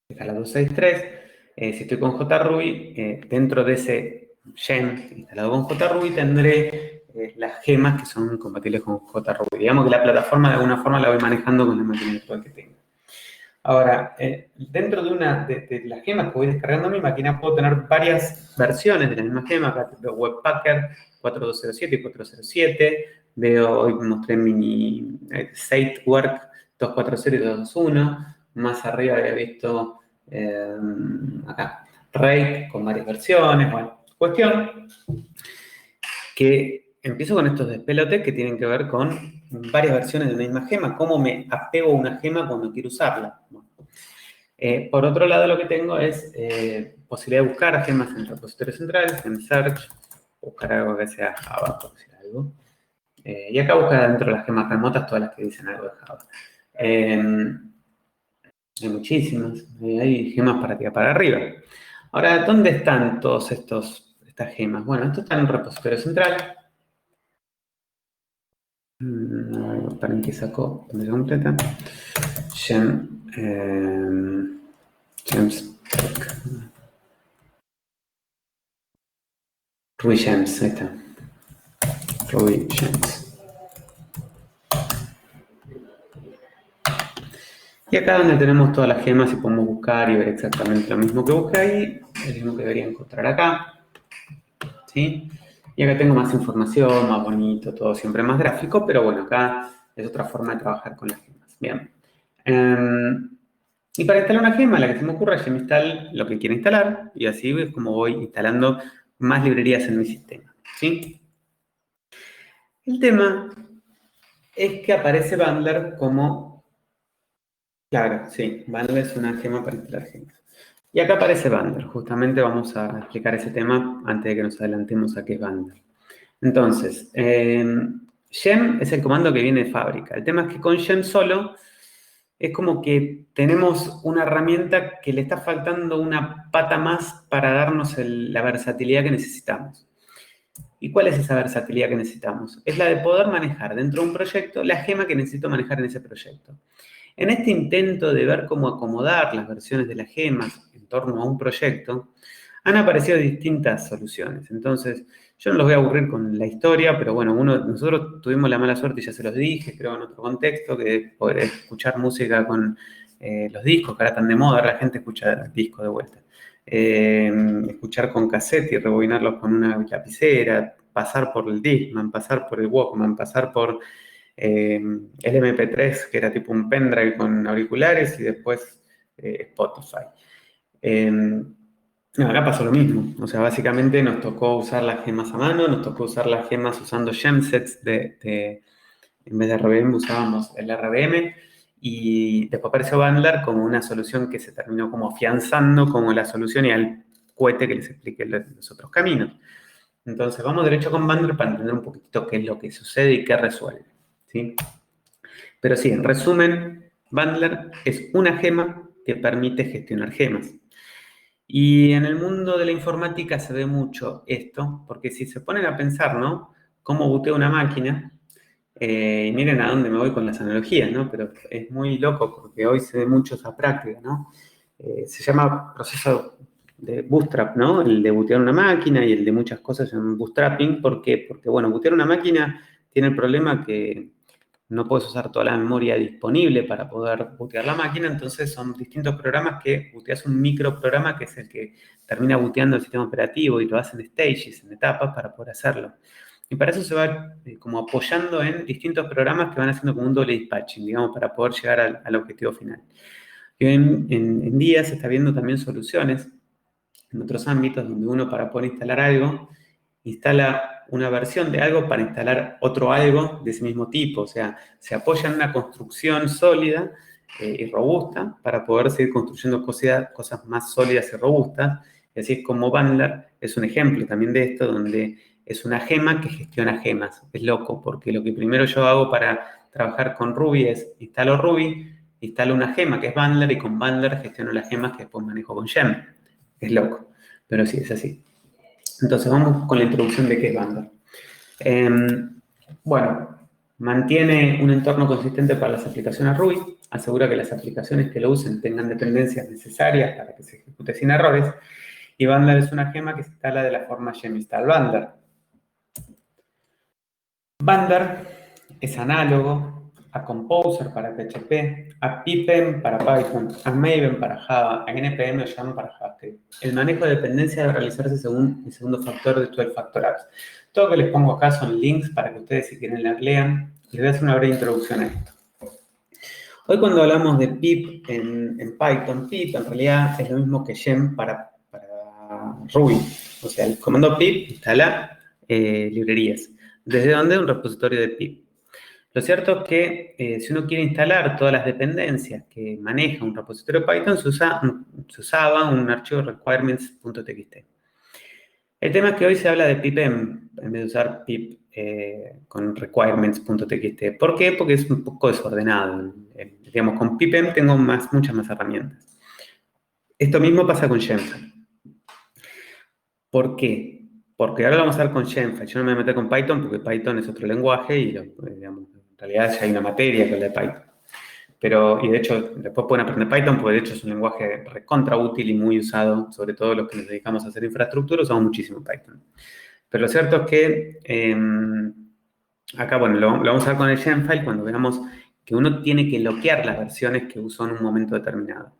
Esta es la 263. Si estoy con JRuby, dentro de ese gem instalado con JRuby tendré las gemas que son compatibles con JRuby. Digamos que la plataforma de alguna forma la voy manejando con la máquina virtual que tengo. Ahora, dentro de las gemas que voy descargando en mi máquina, puedo tener varias versiones de la misma gema. Acá veo Webpacker 4207 y 407. Veo, hoy mostré mini SiteWork 240 y 221. Más arriba había visto acá Rake con varias versiones. Bueno, cuestión que empiezo con estos despelotes que tienen que ver con varias versiones de una misma gema, cómo me apego a una gema cuando quiero usarla. Bueno, por otro lado, lo que tengo es posibilidad de buscar gemas en repositorios centrales, en Search, buscar algo que sea Java, por decir algo. Y acá buscar dentro de las gemas remotas todas las que dicen algo de Java. Hay muchísimas, hay gemas para tirar para arriba. Ahora, ¿dónde están todas estas gemas? Bueno, esto está en un repositorio central. ¿Para qué sacó? ¿Dónde completa? Gem, Gems, Ruby Gems, ahí está. Ruby Gems. Y acá donde tenemos todas las gemas y podemos buscar y ver exactamente lo mismo que busqué ahí, el mismo que debería encontrar acá. ¿Sí? Y acá tengo más información, más bonito, todo siempre más gráfico, pero bueno, acá es otra forma de trabajar con las gemas. Bien. Y para instalar una gema, la que se me ocurra, yo me instalo lo que quiero instalar y así es como voy instalando más librerías en mi sistema. ¿Sí? El tema es que aparece Bundler como... Claro, sí, Bundler es una gema para instalar gemas. Y acá aparece Bundler. Justamente vamos a explicar ese tema antes de que nos adelantemos a qué es Bundler. Entonces, gem es el comando que viene de fábrica. El tema es que con gem solo es como que tenemos una herramienta que le está faltando una pata más para darnos la versatilidad que necesitamos. ¿Y cuál es esa versatilidad que necesitamos? Es la de poder manejar dentro de un proyecto la gema que necesito manejar en ese proyecto. En este intento de ver cómo acomodar las versiones de las gemas en torno a un proyecto, han aparecido distintas soluciones. Entonces, yo no los voy a aburrir con la historia, pero bueno, nosotros tuvimos la mala suerte, y ya se los dije, creo en otro contexto, que poder escuchar música con los discos, que ahora están de moda, ahora la gente escucha discos de vuelta. Escuchar con cassette y rebobinarlos con una lapicera, pasar por el Discman, pasar por el Walkman, pasar por el MP3, que era tipo un pendrive con auriculares, y después Spotify. Acá pasó lo mismo, o sea, básicamente nos tocó usar las gemas a mano, nos tocó usar las gemas usando gemsets en vez de RBM usábamos el RBM, y después apareció Bundler como una solución que se terminó como afianzando como la solución y al cohete que les expliqué los otros caminos. Entonces vamos derecho con Bundler para entender un poquitito qué es lo que sucede y qué resuelve, ¿sí? Pero sí, en resumen, Bundler es una gema que permite gestionar gemas. Y en el mundo de la informática se ve mucho esto, porque si se ponen a pensar, ¿no? Cómo booteo una máquina, y miren a dónde me voy con las analogías, ¿no? Pero es muy loco porque hoy se ve mucho esa práctica, ¿no? Se llama proceso de bootstrap, ¿no? El de bootear una máquina y el de muchas cosas se llama bootstrapping. ¿Por qué? Porque, bueno, bootear una máquina tiene el problema que no puedes usar toda la memoria disponible para poder bootear la máquina, entonces son distintos programas que booteas un microprograma que es el que termina booteando el sistema operativo y lo hacen en stages, en etapas para poder hacerlo. Y para eso se va como apoyando en distintos programas que van haciendo como un doble dispatching, digamos, para poder llegar al objetivo final. Y hoy en día se está viendo también soluciones en otros ámbitos donde uno para poder instalar algo, instala una versión de algo para instalar otro algo de ese mismo tipo. O sea, se apoya en una construcción sólida y robusta para poder seguir construyendo cosas más sólidas y robustas. Y así es como Bundler es un ejemplo también de esto, donde es una gema que gestiona gemas. Es loco, porque lo que primero yo hago para trabajar con Ruby es instalo Ruby, instalo una gema que es Bundler y con Bundler gestiono las gemas que después manejo con Gem. Es loco, pero sí, es así. Entonces vamos con la introducción de qué es Bundler. Bueno, mantiene un entorno consistente para las aplicaciones Ruby, asegura que las aplicaciones que lo usen tengan dependencias necesarias para que se ejecute sin errores, y Bundler es una gema que se instala de la forma gem install Bundler. Bundler es análogo a Composer para PHP, a Pipen para Python, a Maven para Java, a NPM o YAML para JavaScript. El manejo de dependencia debe realizarse según el segundo factor de 12 Factor Apps. Todo lo que les pongo acá son links para que ustedes, si quieren, las lean. Les voy a hacer una breve introducción a esto. Hoy cuando hablamos de pip en Python, pip en realidad es lo mismo que gem para Ruby. O sea, el comando pip instala librerías. ¿Desde dónde? Un repositorio de pip. Lo cierto es que si uno quiere instalar todas las dependencias que maneja un repositorio Python, se usaba un archivo requirements.txt. El tema es que hoy se habla de pipem en vez de usar pip con requirements.txt. ¿Por qué? Porque es un poco desordenado. Digamos, con pipem tengo muchas más herramientas. Esto mismo pasa con Shemfile. ¿Por qué? Porque ahora lo vamos a ver con Shemfile. Yo no me voy a meter con Python porque Python es otro lenguaje y digamos, en realidad ya hay una materia que es la de Python. Y de hecho, después pueden aprender Python porque de hecho es un lenguaje recontra útil y muy usado, sobre todo los que nos dedicamos a hacer infraestructura, usamos muchísimo Python. Pero lo cierto es que acá, bueno, lo vamos a ver con el Shemfile cuando veamos que uno tiene que bloquear las versiones que usó en un momento determinado.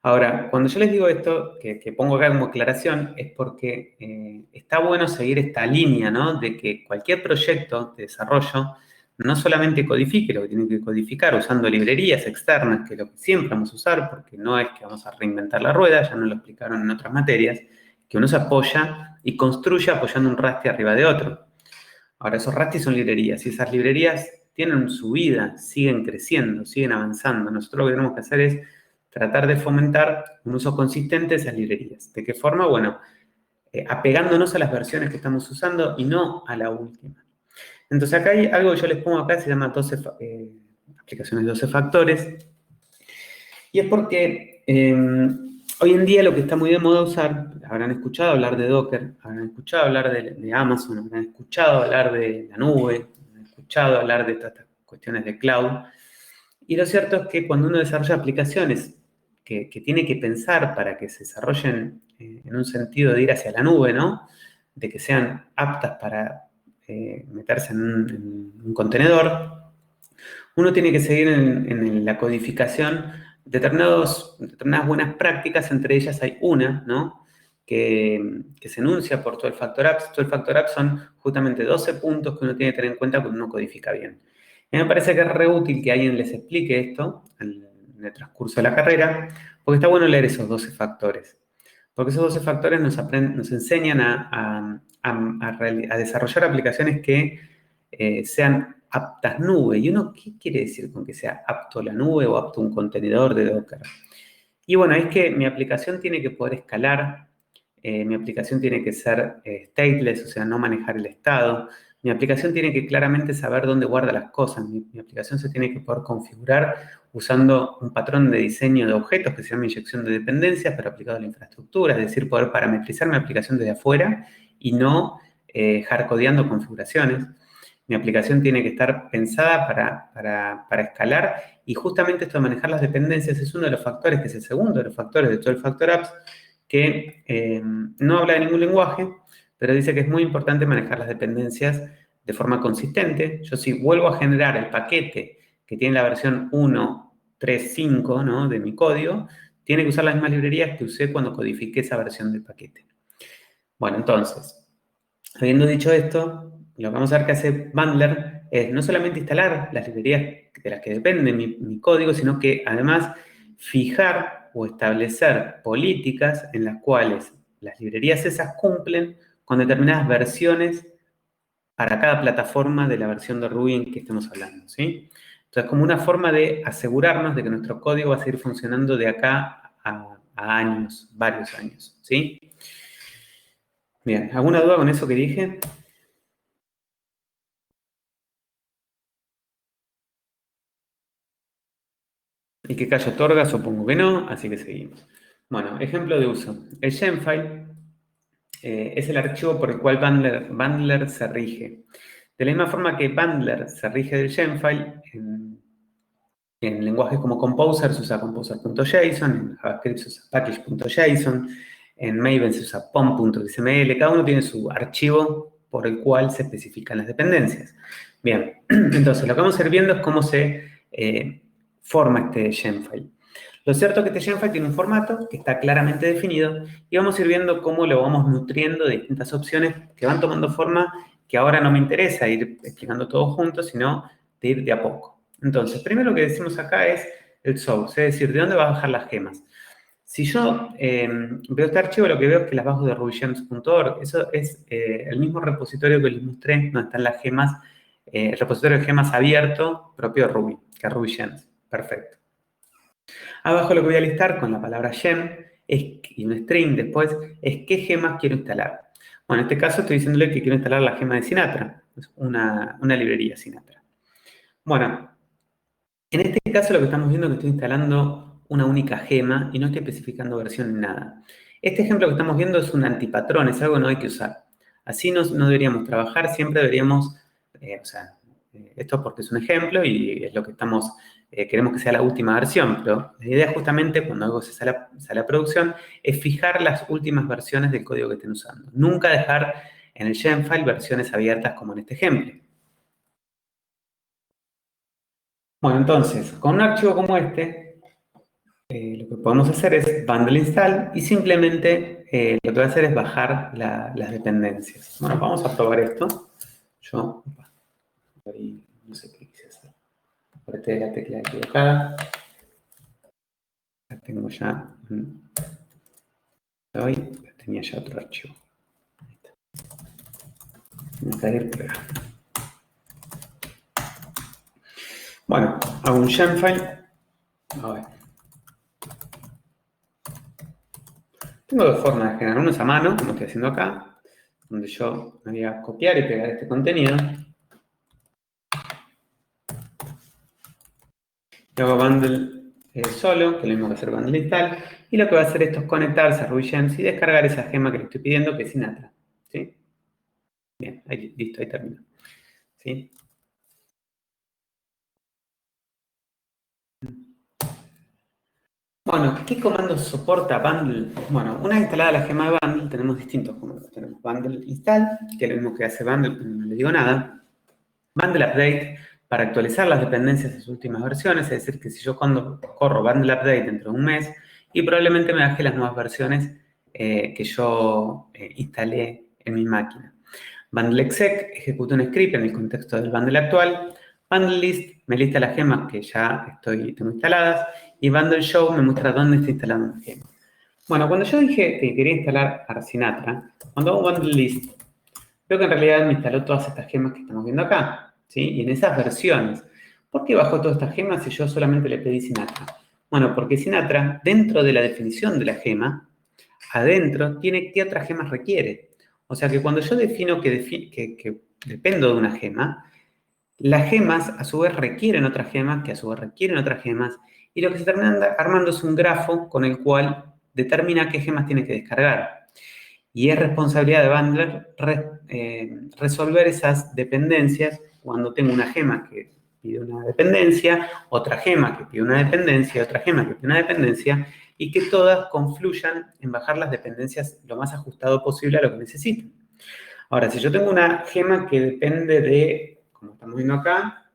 Ahora, cuando yo les digo esto, que pongo acá como aclaración, es porque está bueno seguir esta línea, ¿no? De que cualquier proyecto de desarrollo no solamente codifique lo que tiene que codificar usando librerías externas, que es lo que siempre vamos a usar, porque no es que vamos a reinventar la rueda, ya nos lo explicaron en otras materias, que uno se apoya y construye apoyando un RASTI arriba de otro. Ahora, esos RASTI son librerías y esas librerías tienen su vida, siguen creciendo, siguen avanzando. Nosotros lo que tenemos que hacer es tratar de fomentar un uso consistente de esas librerías. ¿De qué forma? Bueno, apegándonos a las versiones que estamos usando y no a la última. Entonces acá hay algo que yo les pongo acá, se llama aplicaciones 12 factores. Y es porque hoy en día lo que está muy de moda usar, habrán escuchado hablar de Docker, habrán escuchado hablar de Amazon, habrán escuchado hablar de la nube, habrán escuchado hablar de todas estas cuestiones de cloud. Y lo cierto es que cuando uno desarrolla aplicaciones que tiene que pensar para que se desarrollen en un sentido de ir hacia la nube, ¿no? De que sean aptas para meterse en un contenedor, uno tiene que seguir en la codificación determinadas buenas prácticas, entre ellas hay una, ¿no? Que se enuncia por 12 Factor Apps. 12 Factor Apps son justamente 12 puntos que uno tiene que tener en cuenta cuando uno codifica bien. Y me parece que es re útil que alguien les explique esto en el transcurso de la carrera, porque está bueno leer esos 12 factores. Porque esos 12 factores nos enseñan a desarrollar aplicaciones que sean aptas nube. ¿Y uno qué quiere decir con que sea apto a la nube o apto a un contenedor de Docker? Y bueno, es que mi aplicación tiene que poder escalar, mi aplicación tiene que ser stateless, o sea, no manejar el estado. Mi aplicación tiene que claramente saber dónde guarda las cosas. Mi aplicación se tiene que poder configurar usando un patrón de diseño de objetos que se llama inyección de dependencias, pero aplicado a la infraestructura, es decir, poder parametrizar mi aplicación desde afuera y no hardcodeando configuraciones. Mi aplicación tiene que estar pensada para escalar y justamente esto de manejar las dependencias es uno de los factores, que es el segundo de los factores de 12 Factor Apps, que no habla de ningún lenguaje, pero dice que es muy importante manejar las dependencias de forma consistente. Yo si vuelvo a generar el paquete que tiene la versión 1.3.5, ¿no? de mi código, tiene que usar las mismas librerías que usé cuando codifiqué esa versión del paquete. Bueno, entonces, habiendo dicho esto, lo que vamos a ver que hace Bundler es no solamente instalar las librerías de las que depende mi código, sino que además fijar o establecer políticas en las cuales las librerías esas cumplen con determinadas versiones para cada plataforma de la versión de Ruby en que estemos hablando, ¿sí? Entonces, como una forma de asegurarnos de que nuestro código va a seguir funcionando de acá a años, varios años, ¿sí? Bien, ¿alguna duda con eso que dije? Y que Cayo otorga, supongo que no, así que seguimos. Bueno, ejemplo de uso. El Shemfile es el archivo por el cual Bundler se rige. De la misma forma que Bundler se rige del Shemfile, en lenguajes como Composer se usa composer.json, en JavaScript se usa package.json, en Maven se usa pom.xml, cada uno tiene su archivo por el cual se especifican las dependencias. Bien, entonces lo que vamos a ir viendo es cómo se forma este Shemfile. Lo cierto es que este Shemfile tiene un formato que está claramente definido y vamos a ir viendo cómo lo vamos nutriendo de distintas opciones que van tomando forma, que ahora no me interesa ir explicando todo junto, sino de ir de a poco. Entonces, primero lo que decimos acá es el source, es decir, ¿de dónde va a bajar las gemas? Si yo veo este archivo, lo que veo es que las bajo de rubygems.org. Eso es el mismo repositorio que les mostré, donde están las gemas el repositorio de gemas abierto propio de Ruby, que es Ruby Gems. Perfecto. Abajo lo que voy a listar con la palabra gem y un string después es qué gemas quiero instalar. Bueno, en este caso estoy diciéndole que quiero instalar la gema de Sinatra, es una librería Sinatra. Bueno, en este caso lo que estamos viendo es que estoy instalando una única gema y no estoy especificando versión ni nada. Este ejemplo que estamos viendo es un antipatrón, es algo que no hay que usar. Así no deberíamos trabajar, siempre deberíamos, esto porque es un ejemplo y es lo que estamos, queremos que sea la última versión, pero la idea justamente cuando algo se sale a producción es fijar las últimas versiones del código que estén usando. Nunca dejar en el Gemfile versiones abiertas como en este ejemplo. Bueno, entonces, con un archivo como este, lo que podemos hacer es bundle install y simplemente lo que voy a hacer es bajar las dependencias. Bueno, vamos a probar esto. Yo, ahí, no sé qué quise hacer. Apreté la tecla equivocada. La tengo ya. Hoy tenía ya otro archivo. Ahí está. Voy a caer por acá. Bueno, hago un Gemfile. A ver. Tengo dos formas de generar. Uno es a mano, como estoy haciendo acá, donde yo me voy a copiar y pegar este contenido. Y hago bundle solo, que es lo mismo que hacer bundle install. Y lo que va a hacer esto es conectarse a Ruby Gems y descargar esa gema que le estoy pidiendo, que es Sinatra. ¿Sí? Bien, ahí, listo, ahí termino. ¿Sí? Bueno, ¿qué comandos soporta bundle? Bueno, una vez instalada la gema de bundle, tenemos distintos comandos. Tenemos bundle install, que es lo mismo que hace bundle, pero no le digo nada. Bundle update, para actualizar las dependencias de sus últimas versiones, es decir, que si yo cuando corro bundle update dentro de un mes, y probablemente me baje las nuevas versiones que yo instalé en mi máquina. Bundle exec, ejecuta un script en el contexto del bundle actual. Bundle list, me lista las gemas que ya tengo instaladas. Y bundle show me muestra dónde está instalando una gema. Bueno, cuando yo dije que quería instalar Sinatra, cuando hago bundle list, veo que en realidad me instaló todas estas gemas que estamos viendo acá, ¿sí? Y en esas versiones. ¿Por qué bajó todas estas gemas si yo solamente le pedí Sinatra? Bueno, porque Sinatra, dentro de la definición de la gema, adentro tiene qué otras gemas requiere. O sea que cuando yo defino que dependo de una gema, las gemas a su vez requieren otras gemas, que a su vez requieren otras gemas, y lo que se termina armando es un grafo con el cual determina qué gemas tiene que descargar. Y es responsabilidad de Bundler resolver esas dependencias cuando tengo una gema que pide una dependencia, otra gema que pide una dependencia, otra gema que pide una dependencia, y que todas confluyan en bajar las dependencias lo más ajustado posible a lo que necesiten. Ahora, si yo tengo una gema que depende de, como estamos viendo acá,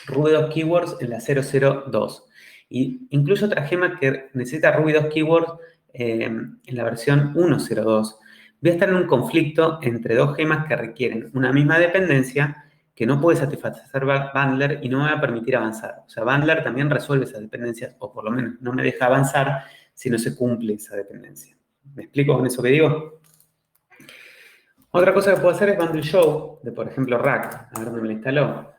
Ruby 2 Keywords en la 002, y incluso otra gema que necesita Ruby 2 Keywords en la versión 102, voy a estar en un conflicto entre dos gemas que requieren una misma dependencia que no puede satisfacer Bundler y no me va a permitir avanzar. O sea, Bundler también resuelve esas dependencias, o por lo menos no me deja avanzar si no se cumple esa dependencia. ¿Me explico con eso que digo? Otra cosa que puedo hacer es bundle show, de por ejemplo rack. A ver dónde me lo instaló.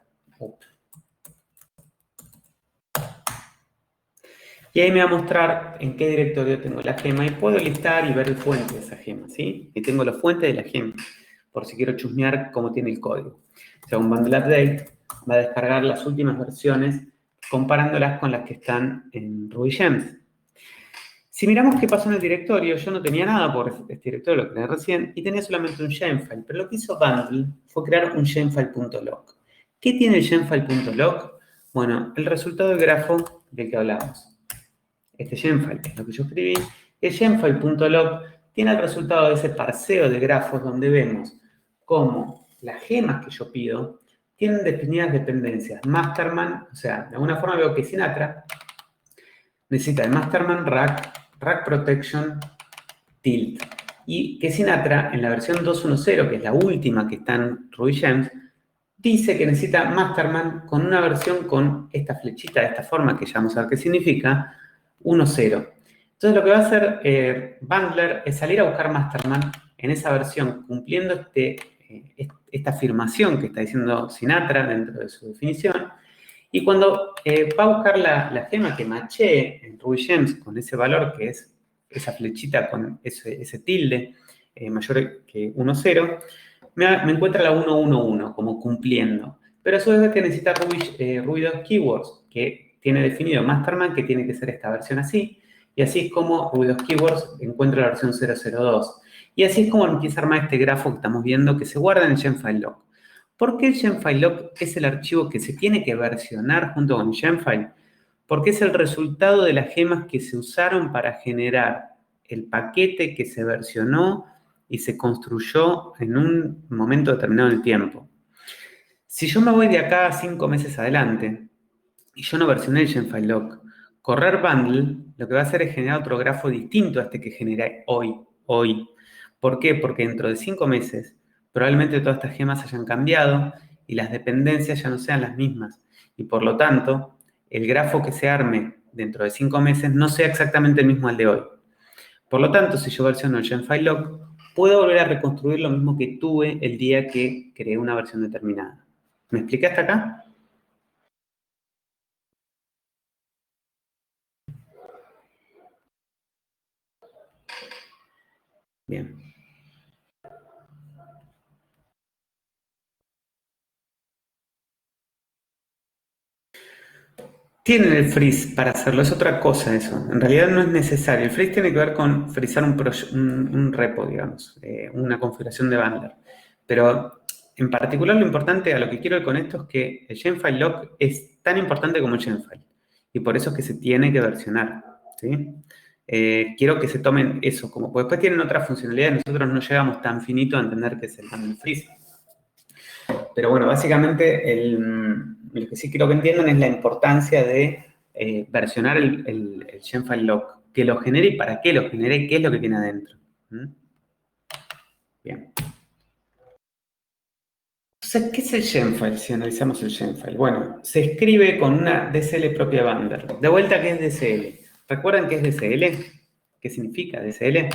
Y ahí me va a mostrar en qué directorio tengo la gema y puedo listar y ver el fuente de esa gema, ¿sí? Y tengo los fuentes de la gema, por si quiero chusmear cómo tiene el código. O sea, un bundle update va a descargar las últimas versiones comparándolas con las que están en Ruby Gems. Si miramos qué pasó en el directorio, yo no tenía nada por este directorio, lo creé recién, y tenía solamente un Gemfile, pero lo que hizo Bundle fue crear un Gemfile.log. ¿Qué tiene el Gemfile.log? Bueno, el resultado del grafo del que hablamos. Este Gemfile, que es lo que yo escribí, el Gemfile.log tiene el resultado de ese parseo de grafos donde vemos cómo las gemas que yo pido tienen definidas dependencias. Masterman, o sea, de alguna forma veo que Sinatra necesita el Masterman Rack Protection Tilt. Y que Sinatra, en la versión 2.1.0, que es la última que está en Ruby Gems, dice que necesita Masterman con una versión con esta flechita de esta forma, que ya vamos a ver qué significa, 1.0. Entonces lo que va a hacer Bundler es salir a buscar Masterman en esa versión, cumpliendo esta afirmación que está diciendo Sinatra dentro de su definición. Y cuando va a buscar la gema que machee en Ruby Gems con ese valor que es esa flechita con ese tilde mayor que 1,0, me encuentra la 111 como cumpliendo. Pero a su vez ve que necesita Ruby 2 Keywords, que tiene definido Masterman que tiene que ser esta versión así. Y así es como Ruby 2 Keywords encuentra la versión 002. Y así es como empieza a armar este grafo que estamos viendo que se guarda en el Gemfile log. ¿Por qué el Gemfile log es el archivo que se tiene que versionar junto con el Gemfile? Porque es el resultado de las gemas que se usaron para generar el paquete que se versionó y se construyó en un momento determinado del tiempo. Si yo me voy de acá a 5 meses adelante y yo no versioné el Gemfile log, correr bundle lo que va a hacer es generar otro grafo distinto a este que generé hoy. ¿Por qué? Porque dentro de 5 meses probablemente todas estas gemas hayan cambiado y las dependencias ya no sean las mismas. Y por lo tanto, el grafo que se arme dentro de 5 meses no sea exactamente el mismo al de hoy. Por lo tanto, si yo versiono el Gemfile log, puedo volver a reconstruir lo mismo que tuve el día que creé una versión determinada. ¿Me expliqué hasta acá? Bien. Tienen el freeze para hacerlo, es otra cosa eso. En realidad no es necesario. El freeze tiene que ver con freezar un repo, digamos, una configuración de bundler. Pero en particular lo importante, a lo que quiero ir con esto, es que el Gemfile log es tan importante como el Gemfile. Y por eso es que se tiene que versionar. ¿Sí? Quiero que se tomen eso como, porque después tienen otras funcionalidades, nosotros no llegamos tan finito a entender qué es el bundle freeze. Pero bueno, básicamente lo que sí quiero que entiendan es la importancia de versionar el Gemfile log, que lo genere y para qué lo genere y qué es lo que tiene adentro. Bien. Entonces, ¿qué es el Gemfile si analizamos el Gemfile? Bueno, se escribe con una DSL propia de Bundler. De vuelta, ¿qué es DSL? ¿Recuerdan qué es DSL? ¿Qué significa DSL?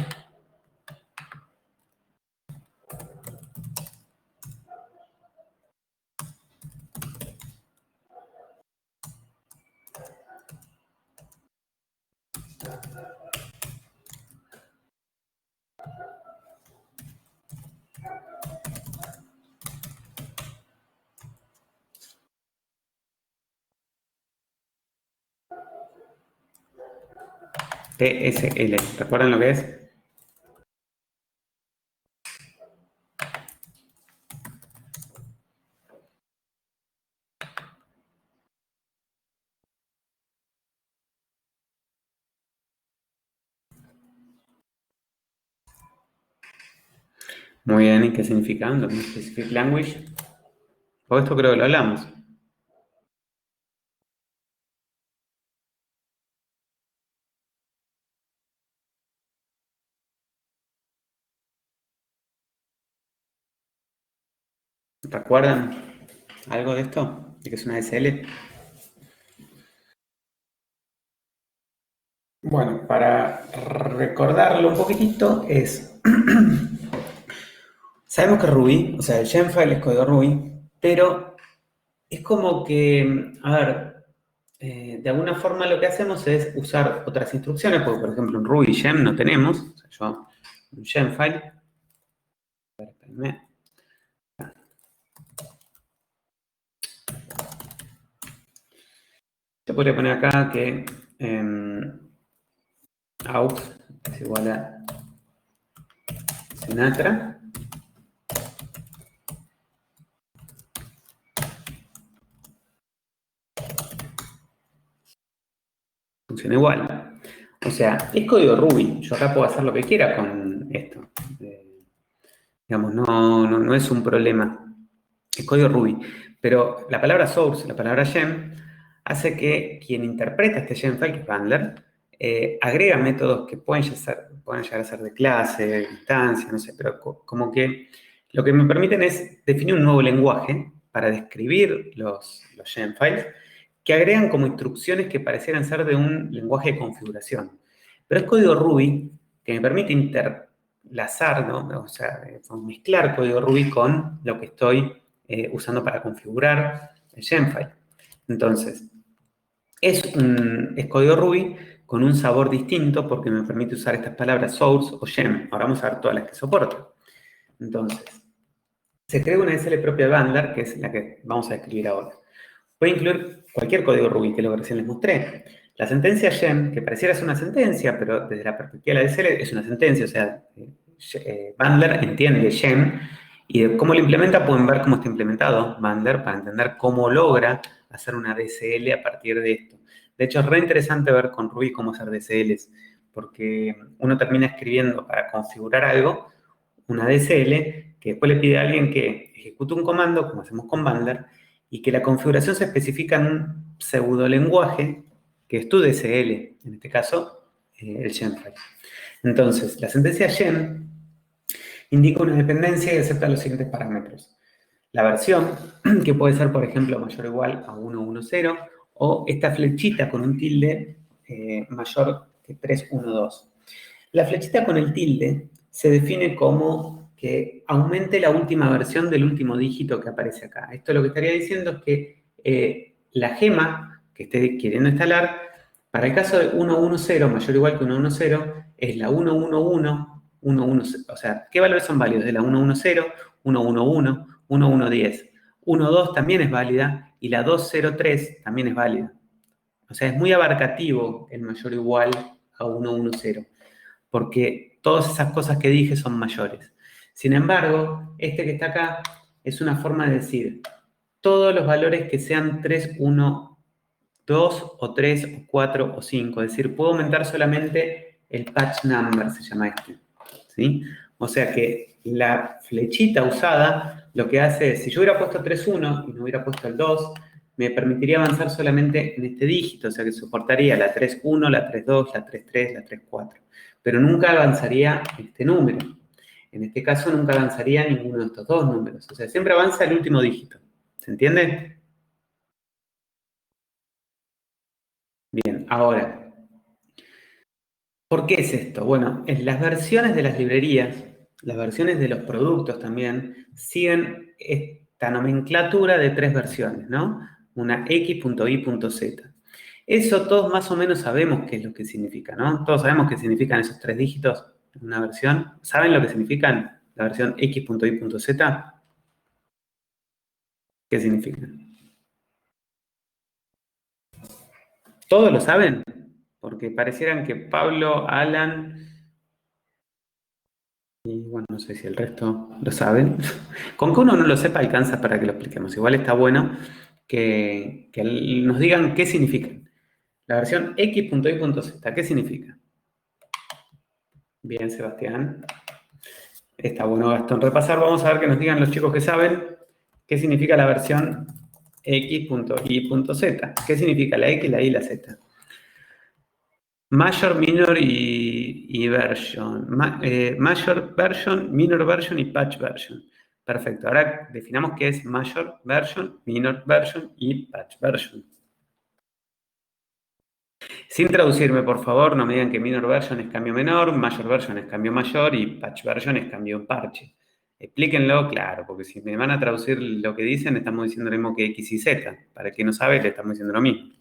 TSL. ¿Recuerdan lo que es? Muy bien, ¿y qué significa? ¿Domain Specific Language? O esto creo que lo hablamos. ¿Recuerdan algo de esto? ¿De que es una DSL? Bueno, para recordarlo un poquitito es... Sabemos que Ruby, o sea, el Gemfile es código Ruby, pero es como que, a ver, de alguna forma lo que hacemos es usar otras instrucciones, porque por ejemplo en Ruby Gem no tenemos, o sea, yo un Gemfile, a ver, espérenme. Te podría poner acá que out es igual a Sinatra. Funciona igual. O sea, es código Ruby. Yo acá puedo hacer lo que quiera con esto. Digamos, no es un problema. Es código Ruby. Pero la palabra source, la palabra gem, hace que quien interpreta este Gemfile, que es Bundler, agrega métodos que pueden llegar a ser de clase, de instancia, no sé, pero como que lo que me permiten es definir un nuevo lenguaje para describir los Gemfiles que agregan como instrucciones que parecieran ser de un lenguaje de configuración. Pero es código Ruby que me permite lazar, ¿no? O sea, mezclar código Ruby con lo que estoy usando para configurar el Gemfile. Entonces, es código Ruby con un sabor distinto porque me permite usar estas palabras source o gem. Ahora vamos a ver todas las que soporta. Entonces, se crea una SL propia de Bundler, que es la que vamos a describir ahora. Puede incluir cualquier código Ruby, que es lo que recién les mostré. La sentencia gem, que pareciera ser una sentencia, pero desde la perspectiva de la DSL es una sentencia, o sea, Bundler entiende gem, y de cómo lo implementa pueden ver cómo está implementado Bundler para entender cómo logra hacer una DSL a partir de esto. De hecho, es re interesante ver con Ruby cómo hacer DSLs, porque uno termina escribiendo para configurar algo, una DSL, que después le pide a alguien que ejecute un comando, como hacemos con Bundler, y que la configuración se especifica en un pseudolenguaje que es tu DSL, en este caso, el Gemfile. Entonces, la sentencia gem indica una dependencia y acepta los siguientes parámetros. La versión, que puede ser, por ejemplo, mayor o igual a 110, o esta flechita con un tilde mayor que 312. La flechita con el tilde se define como que aumente la última versión del último dígito que aparece acá. Esto lo que estaría diciendo es que la gema que esté queriendo instalar, para el caso de 110 mayor o igual que 110, es la 111, o sea, ¿qué valores son válidos? De la 110, 111, 1110. 12 también es válida y la 203 también es válida. O sea, es muy abarcativo el mayor o igual a 110, porque todas esas cosas que dije son mayores. Sin embargo, este que está acá es una forma de decir todos los valores que sean 3, 1, 2 o 3 o 4 o 5. Es decir, puedo aumentar solamente el patch number, se llama este. ¿Sí? O sea que la flechita usada lo que hace es, si yo hubiera puesto 3.1 y no hubiera puesto el 2, me permitiría avanzar solamente en este dígito, o sea que soportaría la 3.1, la 3.2, la 3.3, la 3.4, pero nunca avanzaría este número. En este caso nunca avanzaría ninguno de estos dos números, o sea, siempre avanza el último dígito. ¿Se entiende? Bien, ahora, ¿por qué es esto? Bueno, en las versiones de las librerías, las versiones de los productos también, siguen esta nomenclatura de tres versiones, ¿no? Una X.Y.Z. Eso todos más o menos sabemos qué es lo que significa, ¿no? Todos sabemos qué significan esos tres dígitos en una versión. ¿Saben lo que significan la versión X.Y.Z? ¿Qué significan? ¿Todos lo saben? Porque parecieran que Pablo, Alan y bueno, no sé si el resto lo saben. Con que uno no lo sepa alcanza para que lo expliquemos. Igual está bueno que nos digan qué significan. La versión X.Y.Z, ¿qué significa? Bien, Sebastián. Está bueno, Gastón. Repasar, vamos a ver que nos digan los chicos que saben qué significa la versión X.Y.Z. ¿Qué significa la X, la Y y la Z? Major, minor y version. Major version, minor version y patch version. Perfecto. Ahora definamos qué es major version, minor version y patch version. Sin traducirme, por favor, no me digan que minor version es cambio menor, major version es cambio mayor y patch version es cambio en parche. Explíquenlo, claro, porque si me van a traducir lo que dicen, estamos diciendo lo mismo que X y Z. Para el que no sabe, le estamos diciendo lo mismo.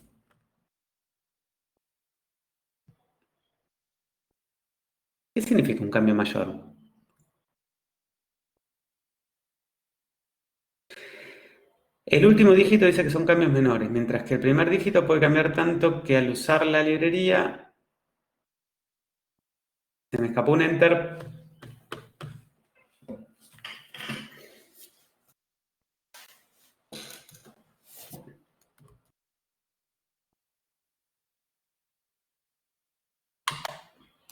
¿Qué significa un cambio mayor? El último dígito dice que son cambios menores, mientras que el primer dígito puede cambiar tanto que al usar la librería, se me escapó un enter,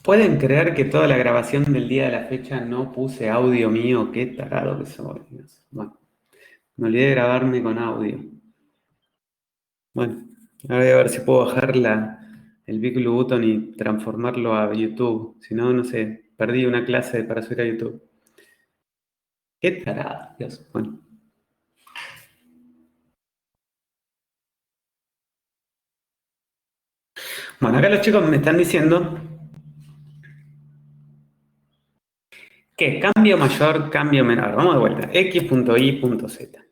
¿pueden creer que toda la grabación del día de la fecha no puse audio mío? Qué tarado que soy, Dios. Bueno, me olvidé de grabarme con audio. Bueno, ahora voy a ver si puedo bajar el Big Blue Button y transformarlo a YouTube. Si no, no sé, perdí una clase para subir a YouTube. Qué tarado, Dios. Bueno, acá los chicos me están diciendo ¿Qué? Cambio mayor, cambio menor. Vamos de vuelta. X.Y.Z.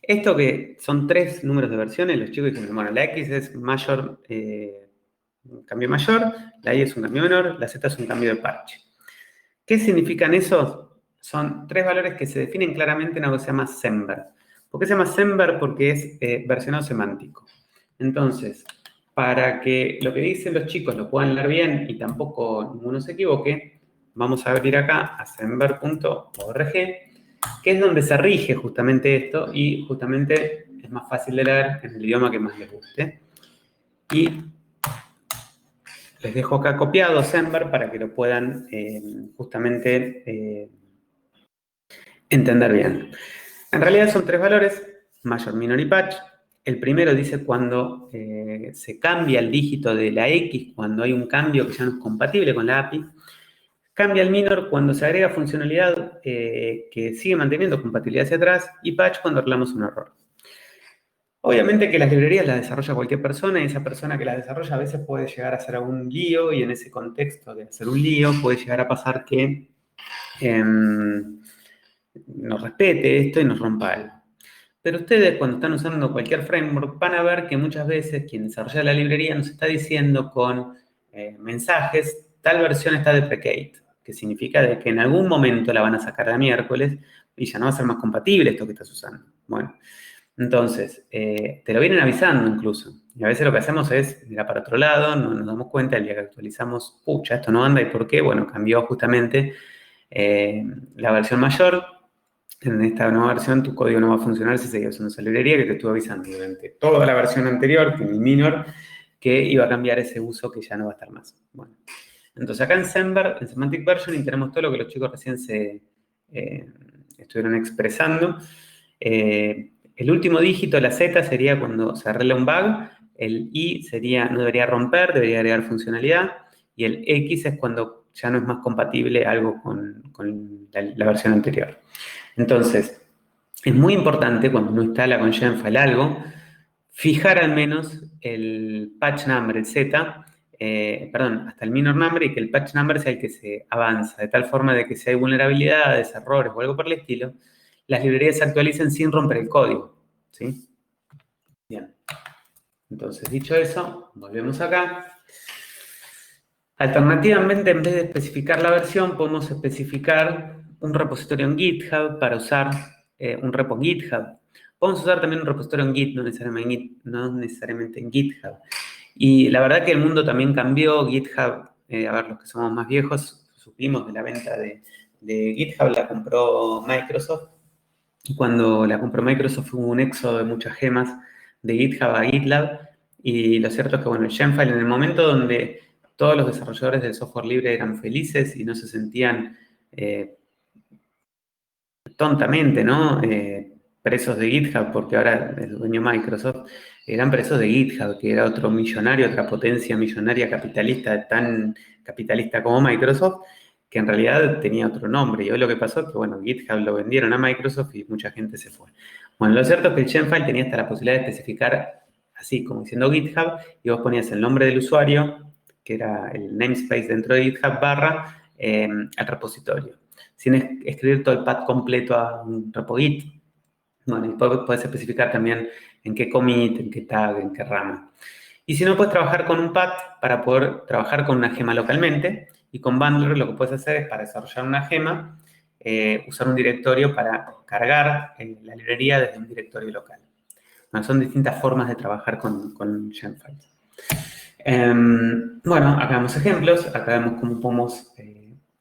Esto que son 3 números de versiones, los chicos dicen, bueno, la X es mayor, un cambio mayor, la Y es un cambio menor, la Z es un cambio de parche. ¿Qué significan esos? Son 3 valores que se definen claramente en algo que se llama Semver. ¿Por qué se llama Semver? Porque es versionado semántico. Entonces, para que lo que dicen los chicos lo puedan leer bien y tampoco ninguno se equivoque, vamos a abrir acá a semver.org, que es donde se rige justamente esto y justamente es más fácil de leer en el idioma que más les guste. Y les dejo acá copiado Semver para que lo puedan justamente entender bien. En realidad son 3 valores, mayor, minor y patch. El primero dice cuando se cambia el dígito de la X, cuando hay un cambio que ya no es compatible con la API. Cambia el minor cuando se agrega funcionalidad que sigue manteniendo compatibilidad hacia atrás. Y patch cuando arreglamos un error. Obviamente que las librerías las desarrolla cualquier persona y esa persona que las desarrolla a veces puede llegar a hacer algún lío y en ese contexto de hacer un lío puede llegar a pasar que nos respete esto y nos rompa algo. Pero ustedes cuando están usando cualquier framework van a ver que muchas veces quien desarrolla la librería nos está diciendo con mensajes, tal versión está deprecate, que significa de que en algún momento la van a sacar de miércoles y ya no va a ser más compatible esto que estás usando. Bueno, entonces, te lo vienen avisando incluso. Y a veces lo que hacemos es mirar para otro lado, no nos damos cuenta el día que actualizamos, pucha, esto no anda, ¿y por qué? Bueno, cambió justamente la versión mayor. En esta nueva versión tu código no va a funcionar si seguías usando esa librería que te estuvo avisando durante toda la versión anterior, que en el minor, que iba a cambiar ese uso que ya no va a estar más. Bueno, entonces acá en Semver, en Semantic Versioning, tenemos todo lo que los chicos recién se estuvieron expresando. El último dígito, la Z, sería cuando se arregla un bug. El I sería, no debería romper, debería agregar funcionalidad. Y el X es cuando ya no es más compatible algo con la versión anterior. Entonces, es muy importante cuando uno instala con Genfile algo, fijar al menos el patch number, el Z, hasta el minor number y que el patch number sea el que se avanza, de tal forma de que si hay vulnerabilidades, errores o algo por el estilo, las librerías se actualicen sin romper el código. ¿Sí? Bien. Entonces, dicho eso, volvemos acá. Alternativamente, en vez de especificar la versión, podemos especificar un repositorio en GitHub para usar un repo en GitHub. Podemos usar también un repositorio en Git, no necesariamente en GitHub. Y la verdad que el mundo también cambió. GitHub, a ver, los que somos más viejos, supimos de la venta de GitHub, la compró Microsoft. Y cuando la compró Microsoft hubo un éxodo de muchas gemas de GitHub a GitLab. Y lo cierto es que, bueno, el Genfile, en el momento donde todos los desarrolladores del software libre eran felices y no se sentían tontamente, ¿no? Presos de GitHub, porque ahora es dueño Microsoft, eran presos de GitHub, que era otro millonario, otra potencia millonaria capitalista, tan capitalista como Microsoft, que en realidad tenía otro nombre. Y hoy lo que pasó es que, bueno, GitHub lo vendieron a Microsoft y mucha gente se fue. Bueno, lo cierto es que el Genfile tenía hasta la posibilidad de especificar, así como diciendo GitHub, y vos ponías el nombre del usuario, que era el namespace dentro de GitHub barra, el repositorio, sin escribir todo el path completo a un repo Git. Bueno, y puedes especificar también en qué commit, en qué tag, en qué rama. Y si no, puedes trabajar con un path para poder trabajar con una gema localmente. Y con Bundler lo que puedes hacer es, para desarrollar una gema, usar un directorio para cargar la librería desde un directorio local. Bueno, son distintas formas de trabajar con Genfile. Bueno, acá vemos ejemplos. Acá vemos cómo podemos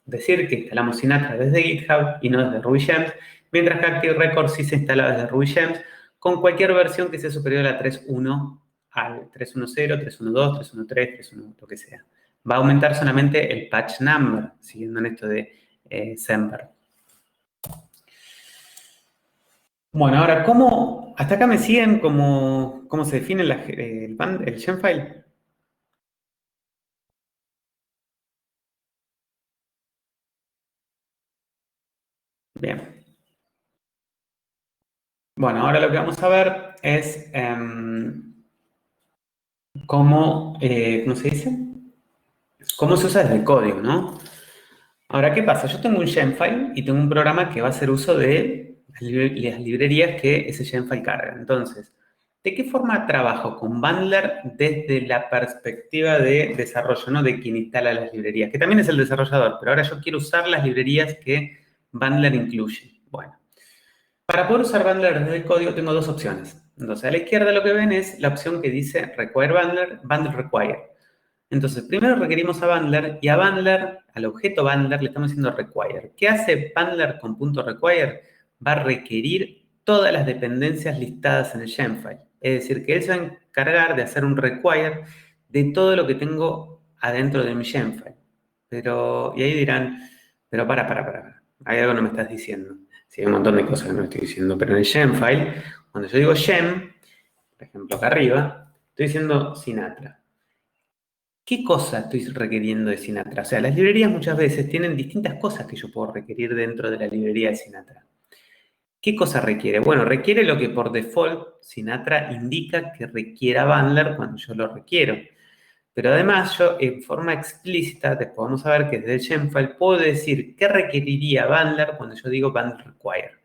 decir que instalamos Sinatra desde GitHub y no desde RubyGems, mientras que Active Record sí se instala desde RubyGems con cualquier versión que sea superior a la 3.1 al 3.1.0, 3.1.2, 3.1.3, 3.1, lo que sea. Va a aumentar solamente el patch number, siguiendo en esto de Semver. Bueno, ahora, hasta acá me siguen cómo se define el Genfile? Bien. Bueno, ahora lo que vamos a ver es ¿cómo se dice? ¿Cómo se usa desde el código, no? Ahora, ¿qué pasa? Yo tengo un Shapefile y tengo un programa que va a hacer uso de las librerías que ese Shapefile carga. Entonces, ¿de qué forma trabajo con Bundler desde la perspectiva de desarrollo, no de quien instala las librerías? Que también es el desarrollador, pero ahora yo quiero usar las librerías que Bundler incluye. Bueno, para poder usar Bundler desde el código tengo dos opciones. Entonces, a la izquierda lo que ven es la opción que dice Require Bundler, Bundle Require. Entonces, primero requerimos a Bundler y a Bundler, al objeto Bundler, le estamos diciendo require. ¿Qué hace Bundler con punto .require? Va a requerir todas las dependencias listadas en el Shapefile. Es decir, que él se va a encargar de hacer un require de todo lo que tengo adentro de mi Shapefile. Pero, y ahí dirán, pero para. Hay algo que no me estás diciendo. Sí, hay un montón de cosas que no estoy diciendo, pero en el Shapefile, cuando yo digo Gem, por ejemplo acá arriba, estoy diciendo Sinatra. ¿Qué cosa estoy requiriendo de Sinatra? O sea, las librerías muchas veces tienen distintas cosas que yo puedo requerir dentro de la librería de Sinatra. ¿Qué cosa requiere? Bueno, requiere lo que por default Sinatra indica que requiera Bundler cuando yo lo requiero. Pero además yo en forma explícita, después vamos a ver que desde el Shapefile puedo decir qué requeriría Bundler cuando yo digo Bundler require.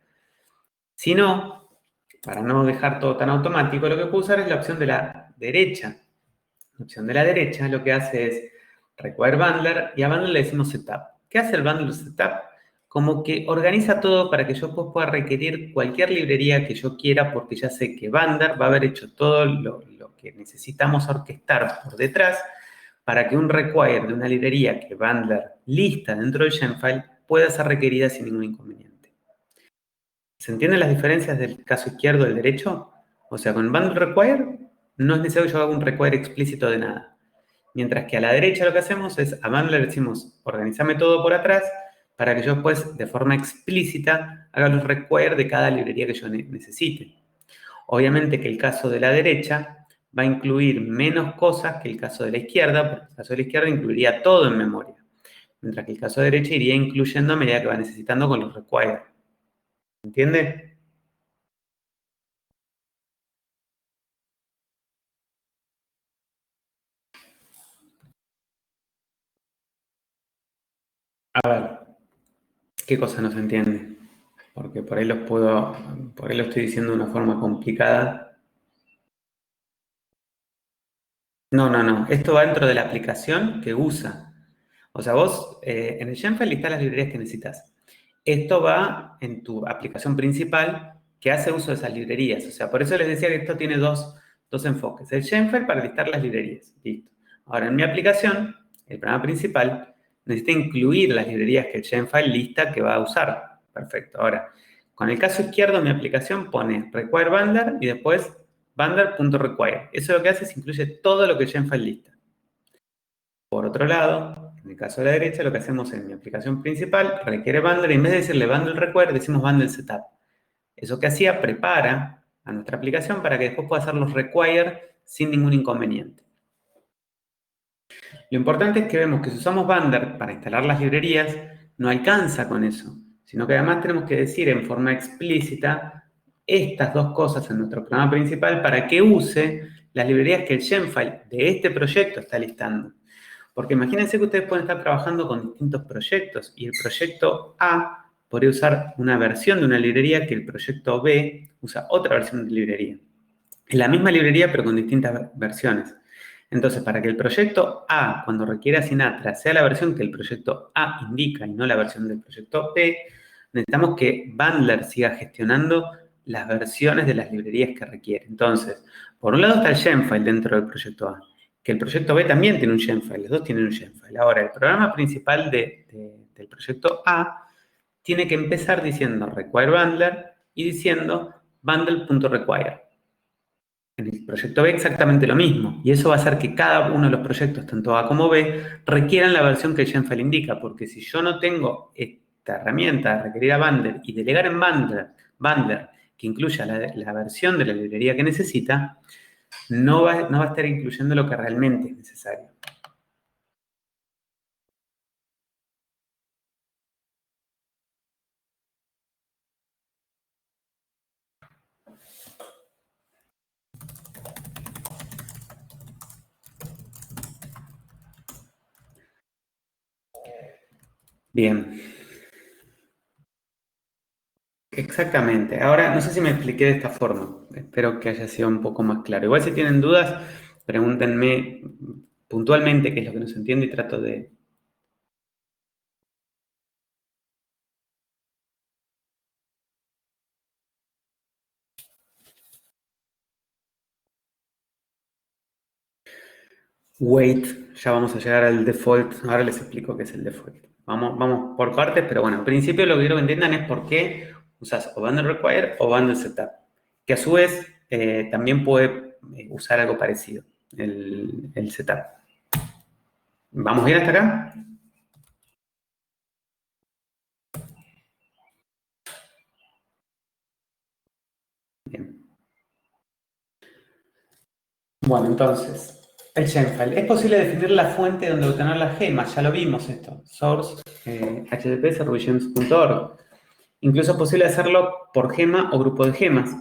Si no, para no dejar todo tan automático, lo que puedo usar es la opción de la derecha. La opción de la derecha lo que hace es require bundler y a bundler le decimos setup. ¿Qué hace el bundler setup? Como que organiza todo para que yo pueda requerir cualquier librería que yo quiera porque ya sé que bundler va a haber hecho todo lo que necesitamos orquestar por detrás para que un require de una librería que bundler lista dentro del Shapefile pueda ser requerida sin ningún inconveniente. ¿Se entienden las diferencias del caso izquierdo y del derecho? O sea, con bundle require no es necesario que yo haga un require explícito de nada. Mientras que a la derecha lo que hacemos es, a bundler le decimos, organizame todo por atrás para que yo después, de forma explícita, haga los require de cada librería que yo necesite. Obviamente que el caso de la derecha va a incluir menos cosas que el caso de la izquierda, porque el caso de la izquierda incluiría todo en memoria. Mientras que el caso de derecha iría incluyendo a medida que va necesitando con los require. ¿Entiende? A ver, ¿qué cosa no se entiende? Porque por ahí lo estoy diciendo de una forma complicada. No. Esto va dentro de la aplicación que usa. O sea, vos en el Shapefile listás las librerías que necesitas. Esto va en tu aplicación principal que hace uso de esas librerías. O sea, por eso les decía que esto tiene dos enfoques. El Shapefile para listar las librerías. Listo. Ahora, en mi aplicación, el programa principal necesita incluir las librerías que el Shapefile lista que va a usar. Perfecto. Ahora, con el caso izquierdo, mi aplicación pone require bundler y después bundler.require. Eso lo que hace es incluye todo lo que el Shapefile lista. Por otro lado, en el caso de la derecha, lo que hacemos en mi aplicación principal requiere bundle y en vez de decirle bundle require, decimos bundle setup. Eso que hacía prepara a nuestra aplicación para que después pueda hacer los require sin ningún inconveniente. Lo importante es que vemos que si usamos bundle para instalar las librerías, no alcanza con eso, sino que además tenemos que decir en forma explícita estas dos cosas en nuestro programa principal para que use las librerías que el Shapefile de este proyecto está listando. Porque imagínense que ustedes pueden estar trabajando con distintos proyectos y el proyecto A podría usar una versión de una librería que el proyecto B usa otra versión de librería. Es la misma librería pero con distintas versiones. Entonces, para que el proyecto A, cuando requiera Sinatra, sea la versión que el proyecto A indica y no la versión del proyecto B, necesitamos que Bundler siga gestionando las versiones de las librerías que requiere. Entonces, por un lado está el Shapefile dentro del proyecto A, que el proyecto B también tiene un Shapefile, los dos tienen un Shapefile. Ahora, el programa principal del proyecto A tiene que empezar diciendo require bundler y diciendo bundle.require. En el proyecto B exactamente lo mismo, y eso va a hacer que cada uno de los proyectos, tanto A como B, requieran la versión que el Shapefile indica, porque si yo no tengo esta herramienta de requerir a Bundler y delegar en Bundler que incluya la versión de la librería que necesita, no va a estar incluyendo lo que realmente es necesario. Bien. Exactamente. Ahora, no sé si me expliqué de esta forma. Espero que haya sido un poco más claro. Igual si tienen dudas, pregúntenme puntualmente qué es lo que no se entiende y trato de... Wait, ya vamos a llegar al default. Ahora les explico qué es el default. Vamos por partes, pero bueno, en principio lo que quiero que entiendan es por qué usas o bundle require o bundle setup, que a su vez también puede usar algo parecido, el setup. ¿Vamos bien hasta acá? Bien. Bueno, entonces, el shapefile. Es posible definir la fuente donde obtener las gemas, ya lo vimos esto, source http://servitions.org. Incluso es posible hacerlo por gema o grupo de gemas.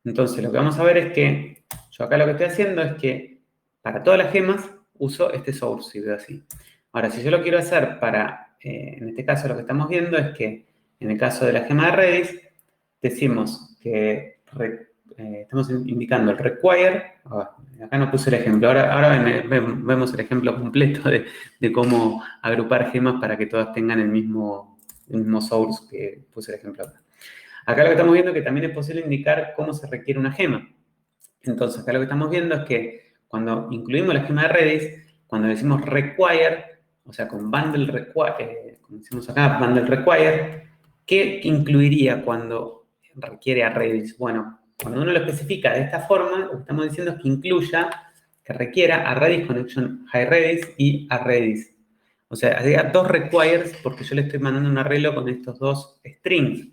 Entonces, lo que vamos a ver es que yo acá lo que estoy haciendo es que para todas las gemas uso este source, si veo así. Ahora, si yo lo quiero hacer para, en este caso lo que estamos viendo es que en el caso de la gema de Redis, decimos que estamos indicando el require. Acá no puse el ejemplo, ahora vemos el ejemplo completo de cómo agrupar gemas para que todas tengan el mismo source que puse el ejemplo acá. Acá lo que estamos viendo es que también es posible indicar cómo se requiere una gema. Entonces, acá lo que estamos viendo es que cuando incluimos la gema de Redis, cuando decimos require, o sea, con bundle require, como decimos acá, bundle require, ¿qué incluiría cuando requiere a Redis? Bueno, cuando uno lo especifica de esta forma, lo que estamos diciendo es que incluya, que requiera a Redis Connection High Redis y a Redis. O sea, había dos requires porque yo le estoy mandando un arreglo con estos dos strings.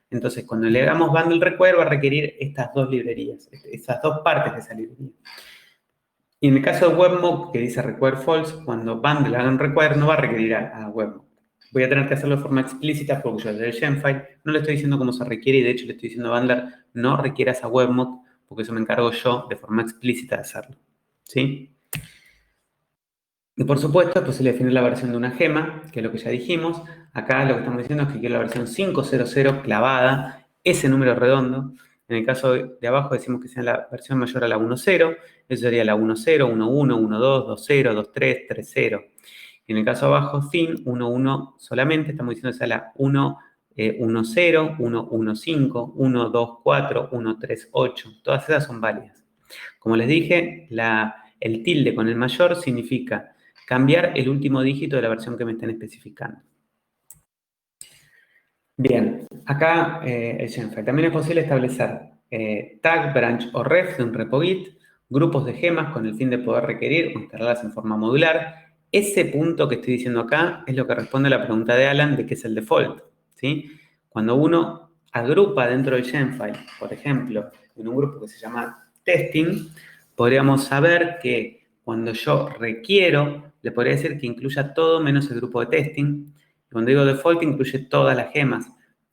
Entonces, cuando le hagamos bundle require va a requerir estas dos librerías, esas dos partes de esa librería. Y en el caso de webmock, que dice require false, cuando bundle haga un require no va a requerir a webmock. Voy a tener que hacerlo de forma explícita porque yo desde el Gemfile no le estoy diciendo cómo se requiere y de hecho le estoy diciendo a bundler no requieras a webmock porque eso me encargo yo de forma explícita de hacerlo. ¿Sí? Y por supuesto es posible definir la versión de una gema, que es lo que ya dijimos. Acá lo que estamos diciendo es que quiero la versión 500 clavada, ese número redondo. En el caso de abajo decimos que sea la versión mayor a la 10, eso sería la 10, 11, 12, 20, 23, 30. Y en el caso de abajo, fin, 11 solamente, estamos diciendo que sea la 1, 10, 115, 124, 138. Todas esas son válidas. Como les dije, el tilde con el mayor significa cambiar el último dígito de la versión que me estén especificando. Bien, acá el Gemfile. También es posible establecer tag, branch o ref de un repo Git, grupos de gemas con el fin de poder requerir o instalarlas en forma modular. Ese punto que estoy diciendo acá es lo que responde a la pregunta de Alan de qué es el default. ¿Sí? Cuando uno agrupa dentro del Gemfile, por ejemplo, en un grupo que se llama testing, podríamos saber que cuando yo requiero, le podría decir que incluya todo menos el grupo de testing. Cuando digo default, incluye todas las gemas,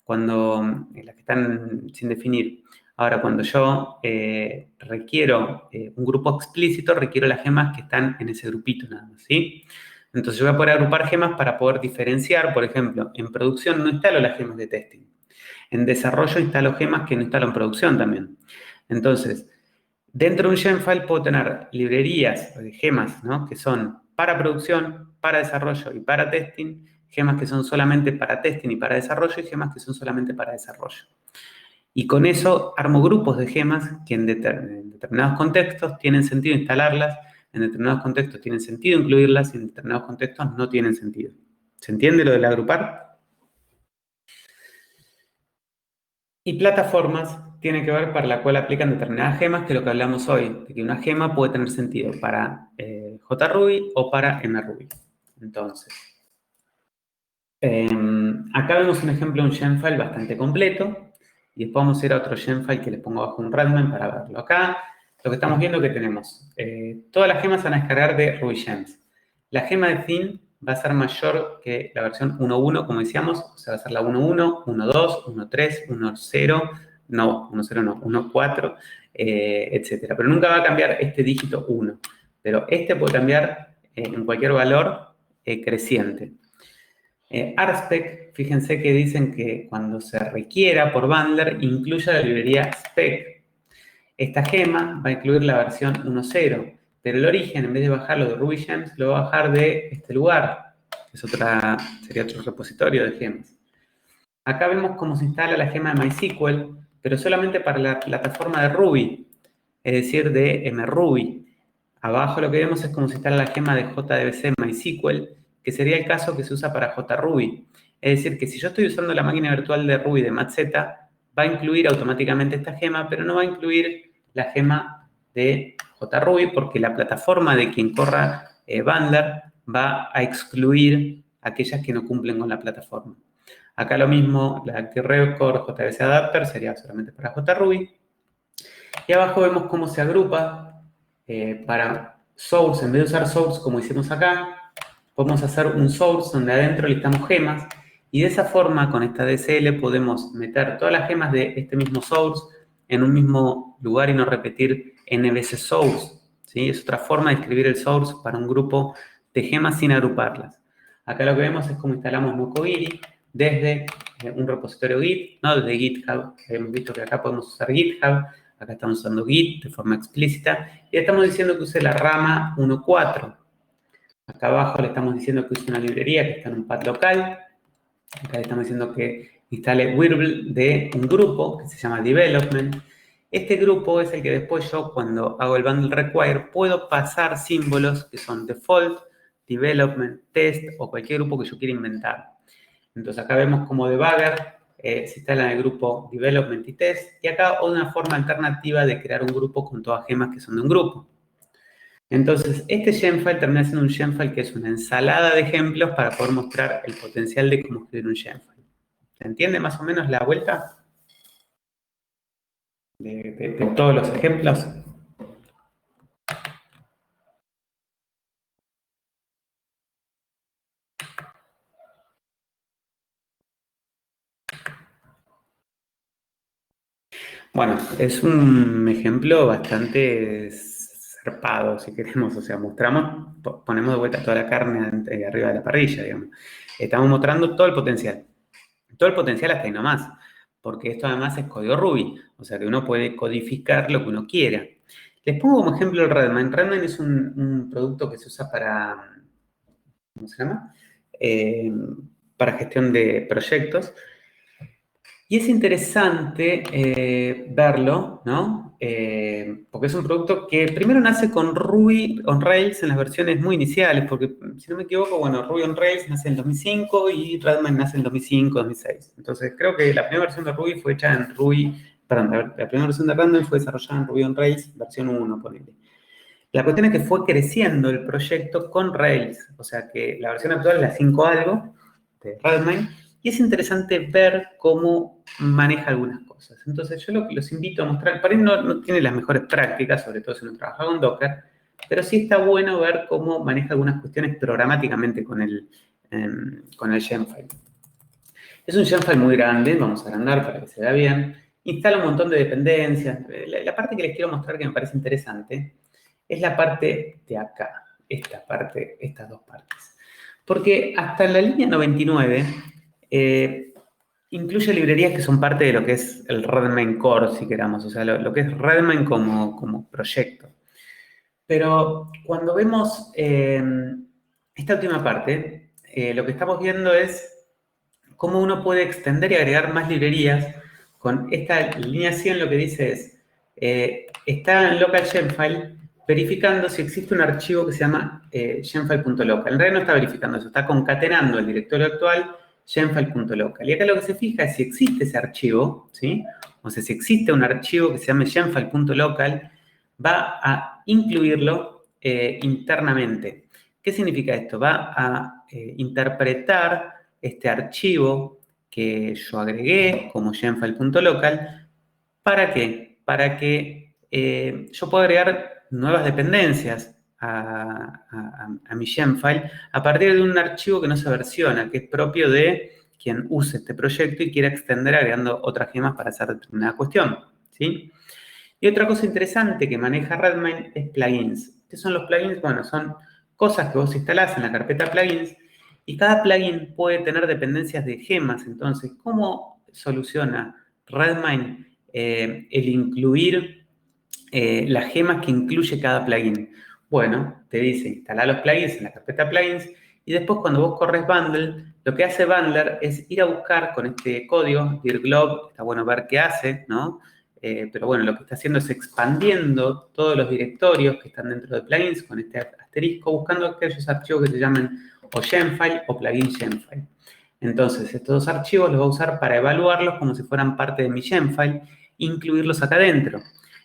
las que están sin definir. Ahora, cuando yo requiero un grupo explícito, requiero las gemas que están en ese grupito nada más, ¿sí? Entonces yo voy a poder agrupar gemas para poder diferenciar, por ejemplo, en producción no instalo las gemas de testing. En desarrollo instalo gemas que no instalo en producción también. Entonces, dentro de un Gemfile puedo tener librerías de gemas, ¿no? Que son para producción, para desarrollo y para testing, gemas que son solamente para testing y para desarrollo y gemas que son solamente para desarrollo. Y con eso armo grupos de gemas que en determinados contextos tienen sentido instalarlas, en determinados contextos tienen sentido incluirlas y en determinados contextos no tienen sentido. ¿Se entiende lo del agrupar? Y plataformas tiene que ver para la cual aplican determinadas gemas, que es lo que hablamos hoy, de que una gema puede tener sentido para JRuby o para MRuby. Entonces, acá vemos un ejemplo de un Gemfile bastante completo y después vamos a ir a otro Gemfile que les pongo abajo un Redman para verlo. Acá lo que estamos viendo es que tenemos todas las gemas van a descargar de RubyGems. La gema de fin va a ser mayor que la versión 1.1, como decíamos, o sea, va a ser la 1.1, 1.2, 1.3, 1.0, no, 1.0 no, 1.4, etcétera. Pero nunca va a cambiar este dígito 1. Pero este puede cambiar en cualquier valor creciente. RSpec, fíjense que dicen que cuando se requiera por bundler, incluya la librería spec. Esta gema va a incluir la versión 1.0, pero el origen, en vez de bajarlo de RubyGems, lo va a bajar de este lugar, que sería otro repositorio de gemas. Acá vemos cómo se instala la gema de MySQL, pero solamente para la plataforma de Ruby, es decir, de mruby. Abajo lo que vemos es cómo se instala la gema de JDBC MySQL, que sería el caso que se usa para JRuby. Es decir, que si yo estoy usando la máquina virtual de Ruby de MathZ, va a incluir automáticamente esta gema, pero no va a incluir la gema de JRuby porque la plataforma de quien corra Bundler va a excluir aquellas que no cumplen con la plataforma. Acá lo mismo, la Active Record JDBC Adapter sería solamente para JRuby. Y abajo vemos cómo se agrupa para source. En vez de usar source como hicimos acá, podemos hacer un source donde adentro listamos gemas y de esa forma con esta DSL podemos meter todas las gemas de este mismo source en un mismo lugar y no repetir n veces source, ¿sí? Es otra forma de escribir el source para un grupo de gemas sin agruparlas. Acá lo que vemos es cómo instalamos Mokogiri desde un repositorio Git, no desde GitHub. Hemos visto que acá podemos usar GitHub. Acá estamos usando Git de forma explícita y le estamos diciendo que use la rama 1.4. Acá abajo le estamos diciendo que use una librería que está en un path local. Acá le estamos diciendo que instale Wirble de un grupo que se llama Development. Este grupo es el que después yo, cuando hago el bundle require, puedo pasar símbolos que son default, development, test o cualquier grupo que yo quiera inventar. Entonces acá vemos como debugger se instala en el grupo Development y Test. Y acá una forma alternativa de crear un grupo con todas gemas que son de un grupo. Entonces, este gemfile termina siendo un gemfile que es una ensalada de ejemplos para poder mostrar el potencial de cómo escribir un gemfile. ¿Se entiende más o menos la vuelta de todos los ejemplos? Bueno, es un ejemplo bastante zarpado, si queremos. O sea, ponemos de vuelta toda la carne arriba de la parrilla, digamos. Estamos mostrando todo el potencial. Todo el potencial hasta ahí nomás. Porque esto además es código Ruby. O sea, que uno puede codificar lo que uno quiera. Les pongo como ejemplo el Redmine. Redmine es un producto que se usa para, ¿cómo se llama? Para gestión de proyectos. Y es interesante verlo, ¿no? Porque es un producto que primero nace con Ruby on Rails en las versiones muy iniciales, porque si no me equivoco, bueno, Ruby on Rails nace en 2005 y Redmine nace en 2005, 2006. Entonces creo que la primera versión de Ruby fue hecha en Ruby, perdón, la primera versión de Redmine fue desarrollada en Ruby on Rails, versión 1, ponele. La cuestión es que fue creciendo el proyecto con Rails, o sea que la versión actual es la 5 algo de Redmine, y es interesante ver cómo maneja algunas cosas. Entonces yo los invito a mostrar, para él no tiene las mejores prácticas, sobre todo si uno trabaja con Docker, pero sí está bueno ver cómo maneja algunas cuestiones programáticamente con el Gemfile. Es un Gemfile muy grande, vamos a agrandar para que se vea bien. Instala un montón de dependencias. La parte que les quiero mostrar que me parece interesante es la parte de acá, esta parte, estas dos partes. Porque hasta la línea 99 incluye librerías que son parte de lo que es el Redmine Core, si queramos, o sea, lo que es Redmine como proyecto. Pero cuando vemos esta última parte, lo que estamos viendo es cómo uno puede extender y agregar más librerías. Con esta línea 100 lo que dice es, está en local Gemfile verificando si existe un archivo que se llama gemfile.local. En realidad no está verificando eso, está concatenando el directorio actual gemfile.local. Y acá lo que se fija es si existe ese archivo, ¿sí? O sea, si existe un archivo que se llame gemfile.local, va a incluirlo internamente. ¿Qué significa esto? Va a interpretar este archivo que yo agregué como gemfile.local. ¿Para qué? Para que yo pueda agregar nuevas dependencias a mi Gemfile a partir de un archivo que no se versiona, que es propio de quien use este proyecto y quiera extender agregando otras gemas para hacer determinada cuestión, ¿sí? Y otra cosa interesante que maneja Redmine es plugins. ¿Qué son los plugins? Bueno, son cosas que vos instalás en la carpeta plugins Y cada plugin puede tener dependencias de gemas. Entonces, ¿cómo soluciona Redmine el incluir las gemas que incluye cada plugin? Bueno, te dice instalar los plugins en la carpeta plugins y después cuando vos corres Bundle, lo que hace Bundler es ir a buscar con este código, dirglob, está bueno ver qué hace, ¿no? Pero bueno, lo que está haciendo es expandiendo todos los directorios que están dentro de plugins con este asterisco, buscando aquellos archivos que se llaman o Gemfile o plugin Gemfile. Entonces, estos dos archivos los voy a usar para evaluarlos como si fueran parte de mi Gemfile, incluirlos acá adentro.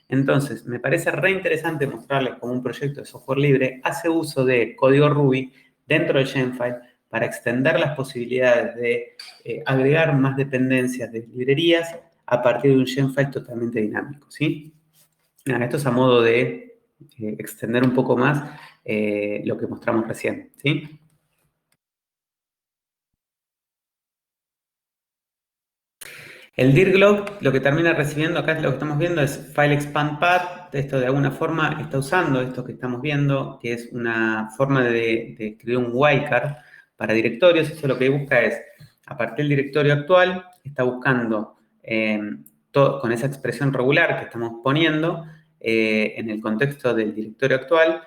Entonces, me parece re interesante mostrarles cómo un proyecto de software libre hace uso de código Ruby dentro del Gemfile para extender las posibilidades de agregar más dependencias de librerías a partir de un Gemfile totalmente dinámico, ¿sí? Esto es a modo de extender un poco más lo que mostramos recién, ¿sí? El dirglob lo que termina recibiendo, acá lo que estamos viendo es file expand path. Esto de alguna forma está usando esto que estamos viendo, que es una forma de escribir un wildcard para directorios. Eso lo que busca es, a partir del directorio actual, está buscando con esa expresión regular que estamos poniendo en el contexto del directorio actual,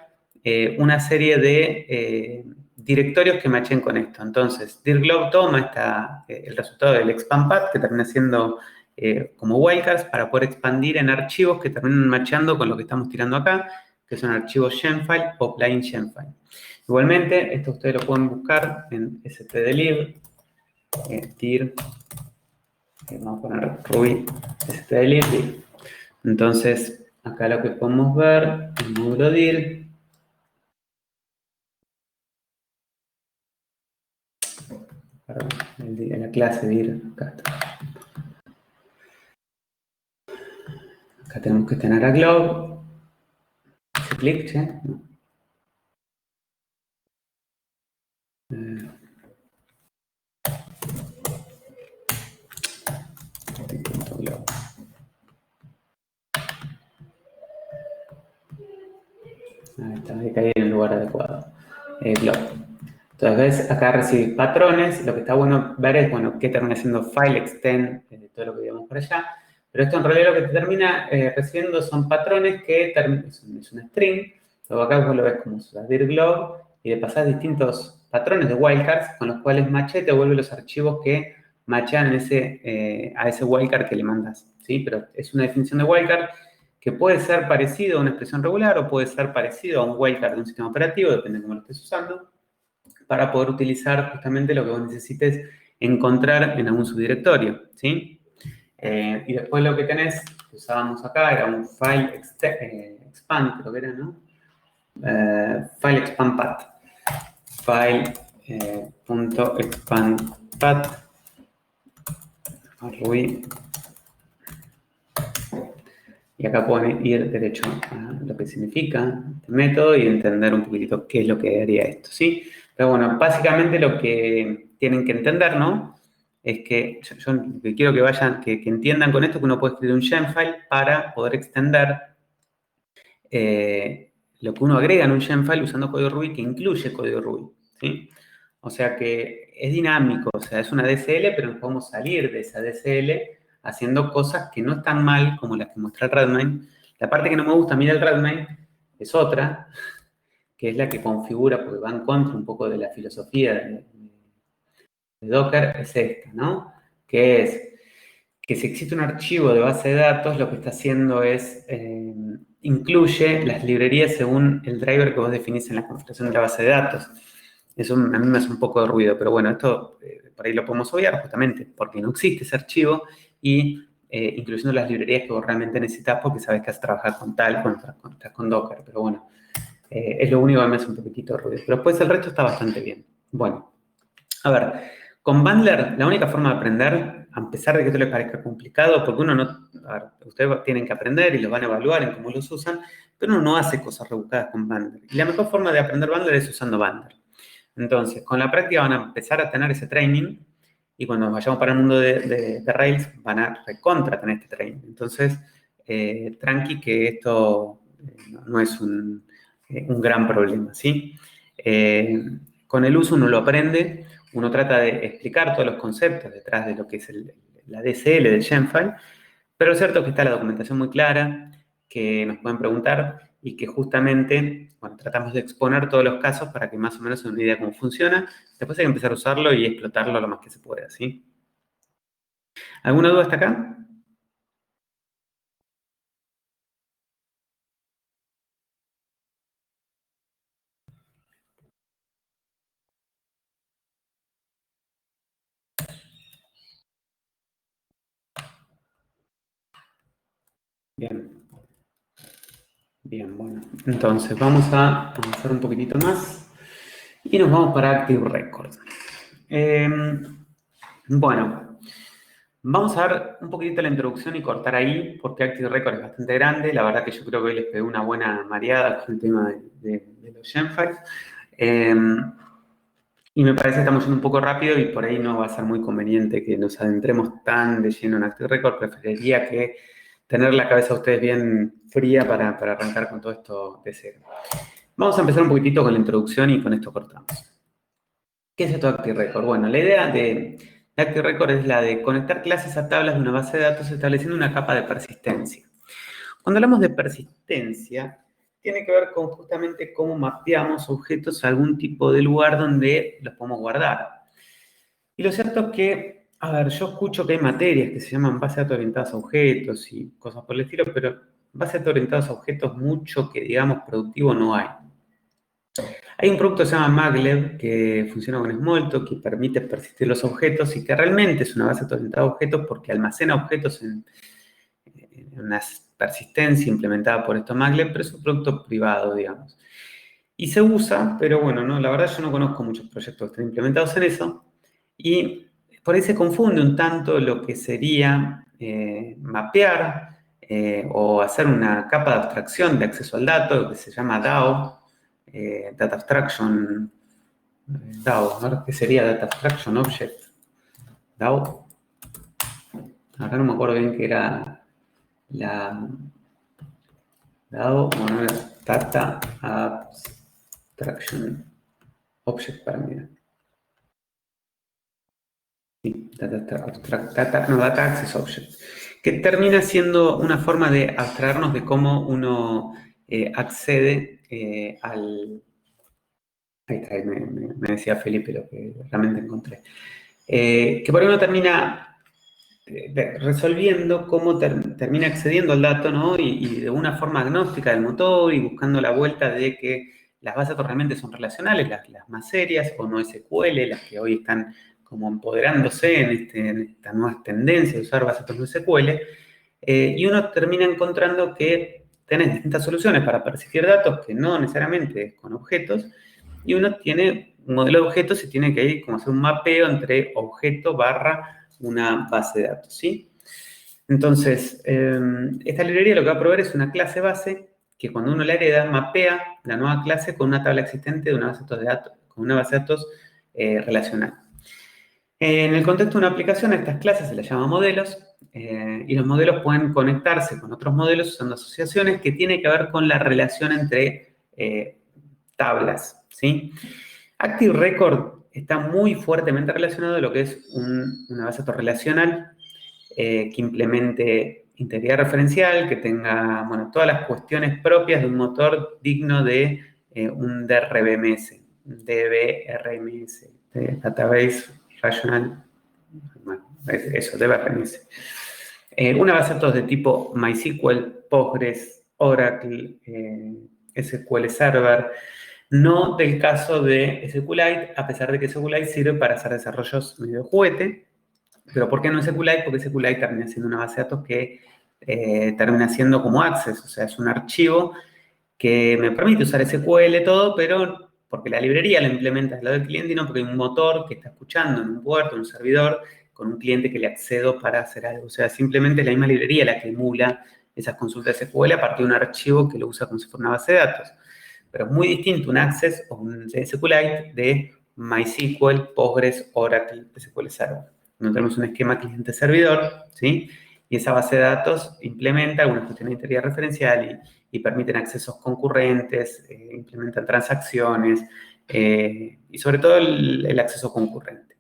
una serie de directorios que matchen con esto. Entonces, dirglob toma el resultado del expand path, que termina siendo como wildcards, para poder expandir en archivos que terminan matchando con lo que estamos tirando acá, que son archivos Gemfile o plugin Gemfile. Igualmente, esto ustedes lo pueden buscar en stdlib, dir, vamos a poner ruby stdlib. Entonces, acá lo que podemos ver, el módulo dir, perdón, en la clase dir, acá está. Acá tenemos que tener a glob. ¿Hace clic, che? No. Glob. Ahí está, hay que caer en el lugar adecuado. Glob. Entonces, ves, acá recibís patrones. Lo que está bueno ver es, bueno, qué termina siendo file extend, todo lo que digamos por allá. Pero esto en realidad lo que te termina recibiendo son patrones que es un string. Luego acá vos lo ves como dir glob y le pasás distintos patrones de wildcards con los cuales Match te vuelve los archivos que matchan a ese wildcard que le mandas, ¿sí? Pero es una definición de wildcard que puede ser parecido a una expresión regular o puede ser parecido a un wildcard de un sistema operativo, depende de cómo lo estés usando, para poder utilizar justamente lo que vos necesites encontrar en algún subdirectorio, ¿sí? Y después lo que tenés, que usábamos acá, era un file expand, creo que era, ¿no? File expand path. File punto expand path Ruby. Y acá pueden ir derecho a lo que significa este método y entender un poquitito qué es lo que haría esto, ¿sí? Pero bueno, básicamente lo que tienen que entender, ¿no? Es que yo lo que quiero que vayan, que entiendan con esto que uno puede escribir un Gemfile para poder extender lo que uno agrega en un Gemfile usando código Ruby que incluye código Ruby, ¿sí? O sea que es dinámico, o sea, es una DSL, pero nos podemos salir de esa DSL haciendo cosas que no están mal, como las que muestra el Redmine. La parte que no me gusta a mí del Redmine es otra, que es la que configura, porque va en contra un poco de la filosofía de Docker, es esta, ¿no? Que es que si existe un archivo de base de datos, lo que está haciendo es incluye las librerías según el driver que vos definís en la configuración de la base de datos. Eso a mí me hace un poco de ruido, pero bueno, esto por ahí lo podemos obviar justamente porque no existe ese archivo y incluyendo las librerías que vos realmente necesitas porque sabes que has trabajado con tal, con Docker, pero bueno, es lo único que me hace un poquitito de ruido. Pero después el resto está bastante bien. Bueno, a ver, con Bundler la única forma de aprender, a pesar de que esto les parezca complicado, porque uno no, a ver, ustedes tienen que aprender y los van a evaluar en cómo los usan, pero uno no hace cosas rebuscadas con Bundler. Y la mejor forma de aprender Bundler es usando Bundler. Entonces, con la práctica van a empezar a tener ese training y cuando nos vayamos para el mundo de Rails van a recontra tener este training. Entonces, tranqui que esto no es un gran problema, ¿sí? con el uso uno lo aprende, uno trata de explicar todos los conceptos detrás de lo que es la DSL del Shapefile, pero es cierto que está la documentación muy clara, que nos pueden preguntar y que justamente, bueno, tratamos de exponer todos los casos para que más o menos se den una idea de cómo funciona. Después hay que empezar a usarlo y explotarlo lo más que se pueda, ¿sí? ¿Alguna duda hasta acá? Bien. Bien, bueno. Entonces, vamos a avanzar un poquitito más y nos vamos para Active Record. Bueno, vamos a ver un poquitito la introducción y cortar ahí, porque Active Record es bastante grande. La verdad que yo creo que hoy les pegué una buena mareada con el tema de los Genfiles. Y me parece que estamos yendo un poco rápido y por ahí no va a ser muy conveniente que nos adentremos tan de lleno en Active Record. Preferiría que tener la cabeza de ustedes bien fría para arrancar con todo esto de cero. Vamos a empezar un poquitito con la introducción y con esto cortamos. ¿Qué es esto de Active Record? Bueno, la idea de Active Record es la de conectar clases a tablas de una base de datos estableciendo una capa de persistencia. Cuando hablamos de persistencia, tiene que ver con justamente cómo mapeamos objetos a algún tipo de lugar donde los podemos guardar. Y lo cierto es que, a ver, yo escucho que hay materias que se llaman bases de datos orientadas a objetos y cosas por el estilo, pero bases de datos orientadas a objetos mucho que, digamos, productivo no hay. Hay un producto que se llama Maglev que funciona con Smalltalk, que permite persistir los objetos y que realmente es una base de datos orientada a objetos porque almacena objetos en una persistencia implementada por esto Maglev, pero es un producto privado, digamos. Y se usa, pero bueno, no, la verdad yo no conozco muchos proyectos que estén implementados en eso. Y por ahí se confunde un tanto lo que sería mapear o hacer una capa de abstracción de acceso al dato, que se llama DAO, Data Abstraction, DAO, ¿no? ¿Qué sería Data Abstraction Object? DAO. Acá no me acuerdo bien qué era la DAO, bueno, es Data Abstraction Object para mí. Sí, Data Access Object, que termina siendo una forma de abstraernos de cómo uno accede al... Ahí está, ahí me decía Felipe lo que realmente encontré. Que por ahí uno termina resolviendo cómo termina accediendo al dato, ¿no? Y de una forma agnóstica del motor y buscando la vuelta de que las bases de datos realmente son relacionales, las más serias, o no SQL, las que hoy están como empoderándose en esta nueva tendencia de usar bases de datos no SQL, y uno termina encontrando que tenés distintas soluciones para persistir datos que no necesariamente es con objetos, y uno tiene un modelo de objetos y tiene que ir como hacer un mapeo entre objeto barra una base de datos, ¿sí? Entonces, esta librería lo que va a proveer es una clase base que cuando uno la hereda, mapea la nueva clase con una tabla existente de una base de datos, con una base de datos relacional. En el contexto de una aplicación, a estas clases se les llama modelos, y los modelos pueden conectarse con otros modelos usando asociaciones que tienen que ver con la relación entre tablas, ¿sí? Active Record está muy fuertemente relacionado a lo que es una base de datos relacional que implemente integridad referencial, que tenga, bueno, todas las cuestiones propias de un motor digno de un DRBMS, DBRMS, Database Rational, bueno, eso, DBRMS. Una base de datos de tipo MySQL, Postgres, Oracle, SQL Server, no del caso de SQLite, a pesar de que SQLite sirve para hacer desarrollos medio juguete. Pero ¿por qué no SQLite? Porque SQLite termina siendo una base de datos que termina siendo como Access, o sea, es un archivo que me permite usar SQL todo, pero porque la librería la implementa del lado del cliente y no porque hay un motor que está escuchando en un puerto, en un servidor, con un cliente que le accedo para hacer algo. O sea, simplemente es la misma librería la que emula esas consultas SQL a partir de un archivo que lo usa como si fuera una base de datos. Pero es muy distinto un Access o un SQLite de MySQL, Postgres, Oracle, SQL Server. No tenemos un esquema cliente-servidor, ¿sí? Y esa base de datos implementa algunas cuestiones de integridad referencial y permiten accesos concurrentes, implementan transacciones y sobre todo el acceso concurrente.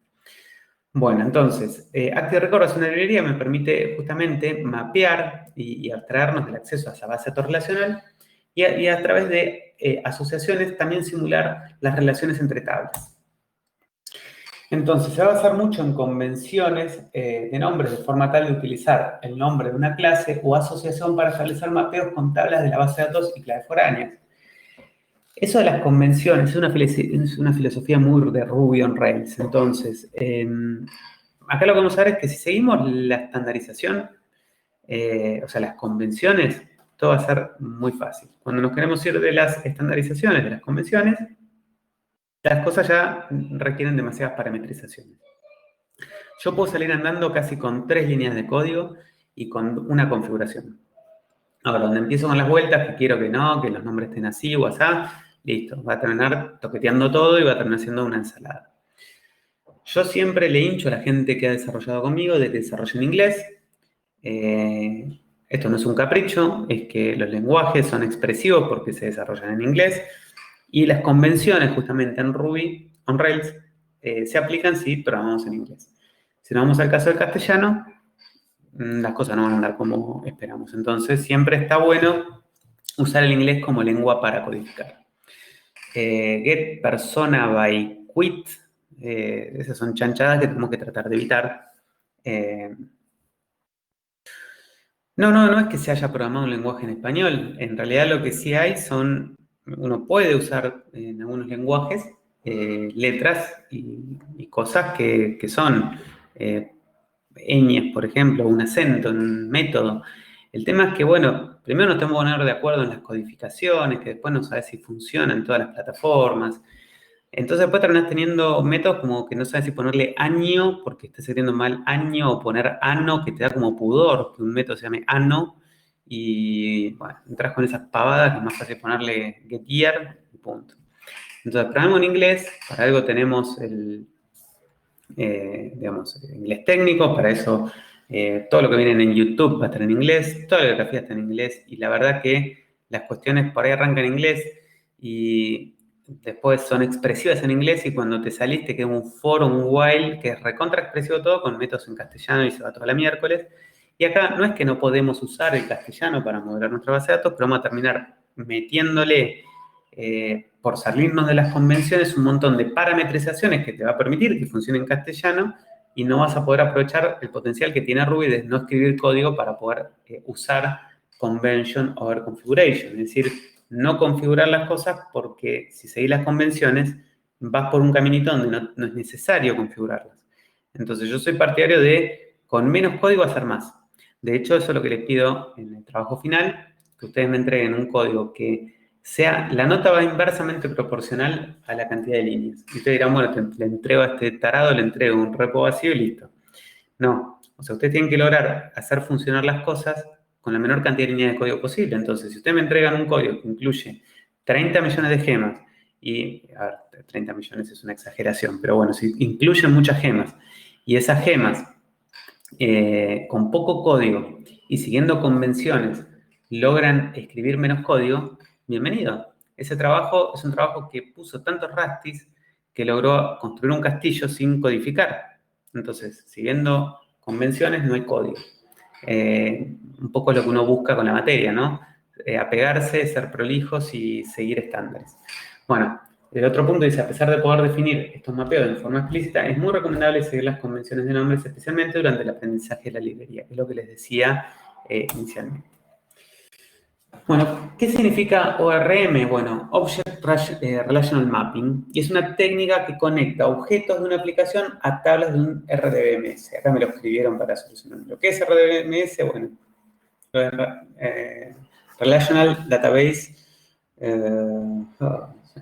Bueno, entonces, Active Record es una librería que me permite justamente mapear y abstraernos del acceso a esa base de datos relacional y a través de asociaciones también simular las relaciones entre tablas. Entonces, se va a basar mucho en convenciones de nombres de forma tal de utilizar el nombre de una clase o asociación para establecer mapeos con tablas de la base de datos y claves foráneas. Eso de las convenciones es una filosofía muy de Ruby on Rails. Entonces, acá lo que vamos a ver es que si seguimos la estandarización, o sea, las convenciones, todo va a ser muy fácil. Cuando nos queremos ir de las estandarizaciones, de las convenciones, las cosas ya requieren demasiadas parametrizaciones. Yo puedo salir andando casi con 3 líneas de código y con una configuración. Ahora, donde empiezo con las vueltas, que quiero que no, que los nombres estén así o así, listo, va a terminar toqueteando todo y va a terminar siendo una ensalada. Yo siempre le hincho a la gente que ha desarrollado conmigo de que desarrolle en inglés. Esto no es un capricho, es que los lenguajes son expresivos porque se desarrollan en inglés y las convenciones justamente en Ruby on Rails se aplican si programamos en inglés. Si nos vamos al caso del castellano, las cosas no van a andar como esperamos. Entonces, siempre está bueno usar el inglés como lengua para codificar. Get persona by quit, esas son chanchadas que tenemos que tratar de evitar. No es que se haya programado un lenguaje en español. En realidad lo que sí hay son, uno puede usar en algunos lenguajes letras y cosas que son ñes, por ejemplo, un acento, un método. El tema es que, bueno, primero nos tenemos que poner de acuerdo en las codificaciones, que después no sabes si funcionan en todas las plataformas. Entonces después terminás teniendo métodos como que no sabes si ponerle año porque estás escribiendo mal año o poner ano, que te da como pudor que un método se llame ano. Y bueno, entras con esas pavadas que es más fácil ponerle get year y punto. Entonces, programamos en inglés, para algo tenemos el inglés técnico, para eso todo lo que viene en YouTube va a estar en inglés, toda la bibliografía está en inglés y la verdad que las cuestiones por ahí arrancan en inglés y después son expresivas en inglés y cuando te saliste queda un for, un while que es recontra expresivo todo con métodos en castellano y se va toda la miércoles. Y acá no es que no podemos usar el castellano para modelar nuestra base de datos, pero vamos a terminar metiéndole por salirnos de las convenciones, un montón de parametrizaciones que te va a permitir que funcione en castellano y no vas a poder aprovechar el potencial que tiene Ruby de no escribir código para poder usar convention over configuration. Es decir, no configurar las cosas porque si seguís las convenciones vas por un caminito donde no es necesario configurarlas. Entonces yo soy partidario de con menos código hacer más. De hecho, eso es lo que les pido en el trabajo final, que ustedes me entreguen un código que la nota va inversamente proporcional a la cantidad de líneas. Y ustedes dirán, bueno, le entrego a este tarado, le entrego un repo vacío y listo. No, o sea, ustedes tienen que lograr hacer funcionar las cosas con la menor cantidad de líneas de código posible. Entonces, si ustedes me entregan un código que incluye 30 millones de gemas, y, a ver, 30 millones es una exageración, pero bueno, si incluyen muchas gemas, y esas gemas, con poco código y siguiendo convenciones, logran escribir menos código, bienvenido. Ese trabajo es un trabajo que puso tantos rastis que logró construir un castillo sin codificar. Entonces, siguiendo convenciones, no hay código. Un poco es lo que uno busca con la materia, ¿no? Apegarse, ser prolijos y seguir estándares. Bueno, el otro punto dice, a pesar de poder definir estos mapeos de forma explícita, es muy recomendable seguir las convenciones de nombres, especialmente durante el aprendizaje de la librería, que es lo que les decía inicialmente. Bueno, ¿qué significa ORM? Bueno, Object Relational Mapping, y es una técnica que conecta objetos de una aplicación a tablas de un RDBMS. Acá me lo escribieron para solucionarlo. ¿Qué es RDBMS? Bueno, Relational Database,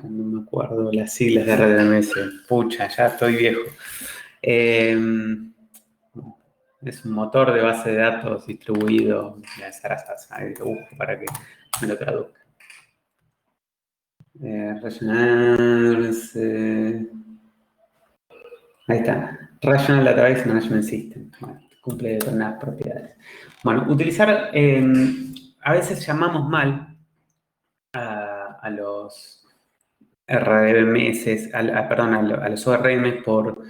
no me acuerdo las siglas de RDBMS, pucha, ya estoy viejo. Es un motor de base de datos distribuido, ahí lo busco para que me lo traduzca. Ahí está, Rational Database Management System. Bueno, cumple determinadas propiedades. Bueno, utilizar, a veces llamamos mal a los RMS, perdón, a los ORM por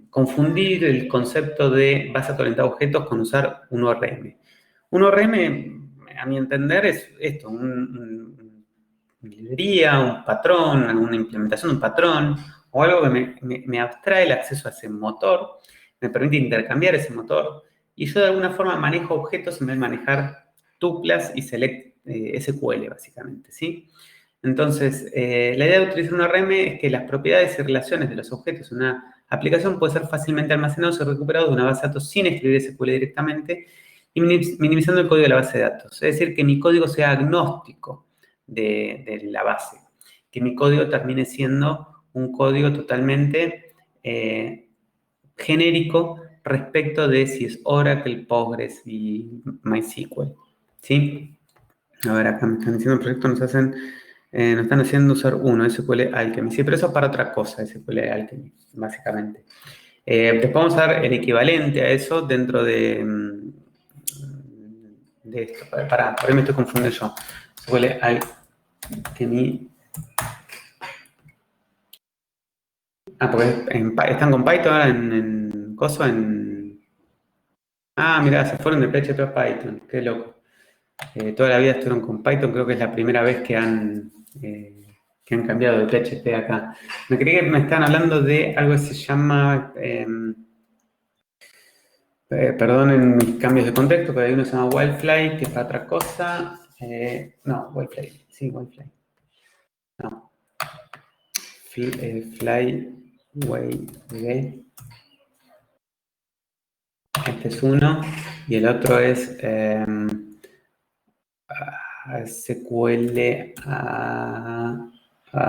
confundir el concepto de base orientada a objetos con usar un ORM. Un ORM, a mi entender, es esto, una librería, un patrón, una implementación de un patrón, o algo que me abstrae el acceso a ese motor, me permite intercambiar ese motor, y yo de alguna forma manejo objetos en vez de manejar tuplas y select SQL, básicamente, ¿sí? Entonces, la idea de utilizar un ORM es que las propiedades y relaciones de los objetos en una aplicación pueden ser fácilmente almacenados y recuperados de una base de datos sin escribir SQL directamente y minimizando el código de la base de datos. Es decir, que mi código sea agnóstico de la base, que mi código termine siendo un código totalmente genérico respecto de si es Oracle, Postgres y MySQL, ¿sí? A ver, acá me están diciendo el proyecto nos están haciendo usar uno, SQL Alchemy. Sí, pero eso es para otra cosa, SQL Alchemy, básicamente. Después vamos a ver el equivalente a eso dentro de esto. Por ahí me estoy confundiendo yo. SQL Alchemy. Porque están con Python ahora en coso, Ah, mirá, se fueron de PHP a Python. Qué loco. Toda la vida estuvieron con Python, creo que es la primera vez que han cambiado de PHP acá. Me creí que me están hablando de algo que se llama, perdonen mis cambios de contexto, pero hay uno que se llama Wildfly, que es para otra cosa. No, Wildfly, sí, Wildfly. No. Flyway, este es uno, y el otro es SQL,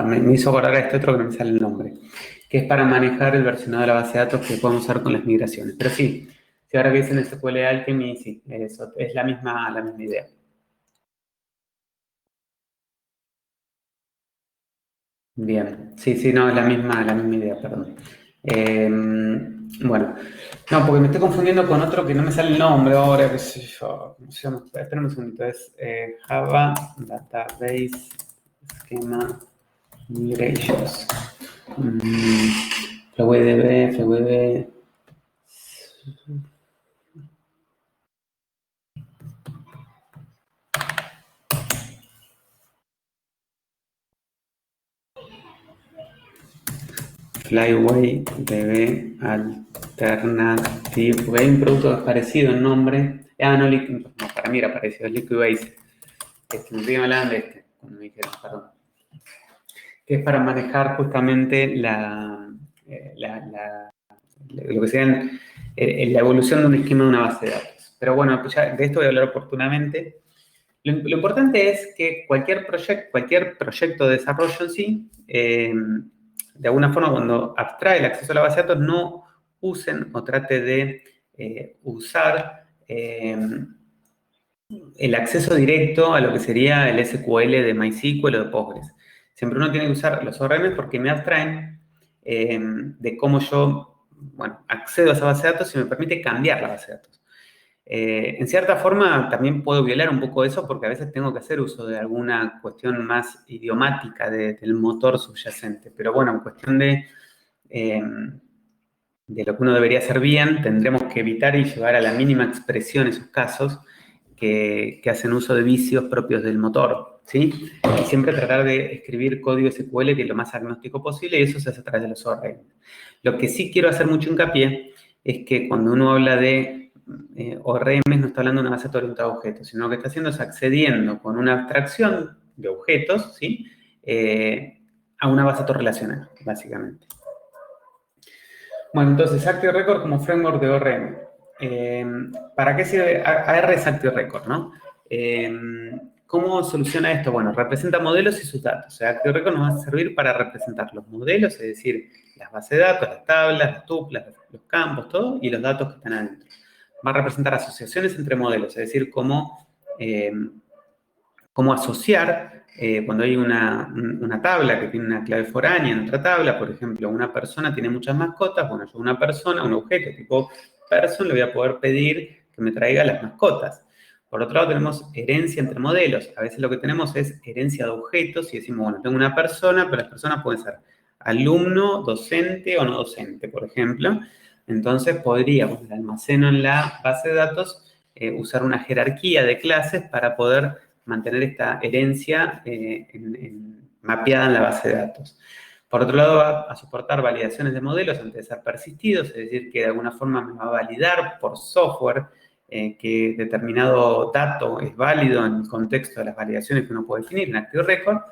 me hizo acordar a este otro que no me sale el nombre, que es para manejar el versionado de la base de datos que podemos usar con las migraciones. Pero sí, si ahora que dicen SQL Alchemy, sí, eso, es la misma idea. Bien, sí, no, es la misma idea, perdón. Bueno, no, porque me estoy confundiendo con otro que no me sale el nombre ahora, qué sé yo, ¿cómo se llama? Espérame un segundito, es Java Database Schema Migrations. FWD. Flyway DB Alternative. Porque hay un producto que es parecido en nombre. No, para mí era parecido, es Liquibase. Me hablaban de este, cuando me dijeron, perdón. Que es para manejar justamente lo que sería la evolución de un esquema de una base de datos. Pero bueno, pues ya de esto voy a hablar oportunamente. Lo importante es que cualquier proyecto de desarrollo en sí, de alguna forma cuando abstrae el acceso a la base de datos, no usen o trate de usar el acceso directo a lo que sería el SQL de MySQL o de Postgres. Siempre uno tiene que usar los ORM porque me abstraen de cómo yo, accedo a esa base de datos y me permite cambiar la base de datos. En cierta forma también puedo violar un poco eso porque a veces tengo que hacer uso de alguna cuestión más idiomática del motor subyacente. Pero bueno, en cuestión de lo que uno debería hacer bien, tendremos que evitar y llevar a la mínima expresión esos casos que hacen uso de vicios propios del motor, ¿sí? Y siempre tratar de escribir código SQL que es lo más agnóstico posible y eso se hace a través de los ORM. Lo que sí quiero hacer mucho hincapié es que cuando uno habla de ORM no está hablando de una base orientada a objetos, sino que está haciendo es accediendo con una abstracción de objetos, ¿sí? A una base relacional, básicamente. Bueno, entonces Active Record como framework de ORM. ¿Para qué sirve? AR es Active Record, ¿no? ¿Cómo soluciona esto? Bueno, representa modelos y sus datos. O sea, Active Record nos va a servir para representar los modelos, es decir, las bases de datos, las tablas, las tuplas, los campos, todo, y los datos que están adentro. Va a representar asociaciones entre modelos, es decir, cómo asociar cuando hay una tabla que tiene una clave foránea en otra tabla. Por ejemplo, una persona tiene muchas mascotas. Bueno, yo un objeto tipo person, le voy a poder pedir que me traiga las mascotas. Por otro lado, tenemos herencia entre modelos. A veces lo que tenemos es herencia de objetos y decimos, bueno, tengo una persona, pero las personas pueden ser alumno, docente o no docente, por ejemplo. Entonces, podríamos, el almaceno en la base de datos, usar una jerarquía de clases para poder mantener esta herencia mapeada en la base de datos. Por otro lado, va a soportar validaciones de modelos antes de ser persistidos, es decir, que de alguna forma me va a validar por software que determinado dato es válido en el contexto de las validaciones que uno puede definir en Active Record,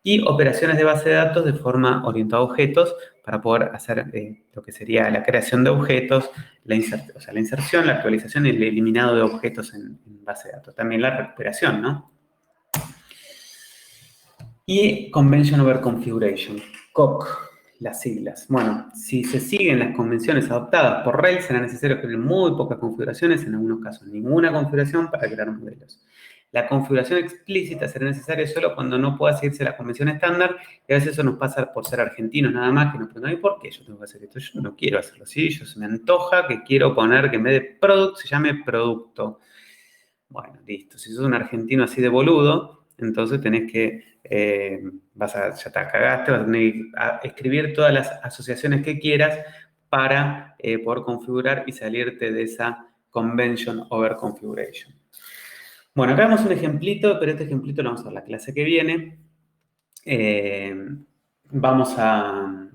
y operaciones de base de datos de forma orientada a objetos para poder hacer lo que sería la creación de objetos, la inserción, la actualización y el eliminado de objetos en base de datos. También la recuperación, ¿no? Y Convention Over Configuration, COC, las siglas. Bueno, si se siguen las convenciones adoptadas por Rails, será necesario crear muy pocas configuraciones, en algunos casos ninguna configuración para crear modelos. La configuración explícita será necesaria solo cuando no pueda seguirse la convención estándar, y a veces eso nos pasa por ser argentinos nada más, que nos preguntan, ¿y por qué yo tengo que hacer esto? Yo no quiero hacerlo así, yo se me antoja que quiero poner que en vez de product se llame producto. Bueno, listo. Si sos un argentino así de boludo, entonces tenés que, ya te cagaste, vas a tener que escribir todas las asociaciones que quieras para poder configurar y salirte de esa Convention Over Configuration. Bueno, acá vemos un ejemplito, pero este ejemplito lo vamos a ver la clase que viene. Vamos a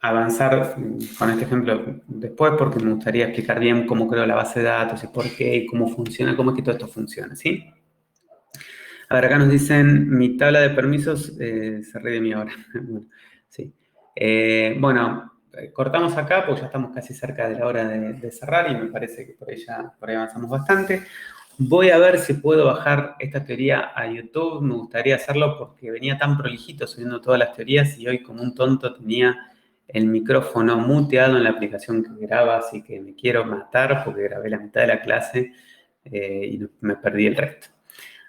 avanzar con este ejemplo después porque me gustaría explicar bien cómo creo la base de datos y por qué y cómo funciona, cómo es que todo esto funciona, ¿sí? A ver, acá nos dicen, mi tabla de permisos se ríe de mí ahora. Bueno, sí. Cortamos acá porque ya estamos casi cerca de la hora de cerrar y me parece que por ahí avanzamos bastante. Voy a ver si puedo bajar esta teoría a YouTube. Me gustaría hacerlo porque venía tan prolijito subiendo todas las teorías y hoy como un tonto tenía el micrófono muteado en la aplicación que graba, así que me quiero matar porque grabé la mitad de la clase y me perdí el resto.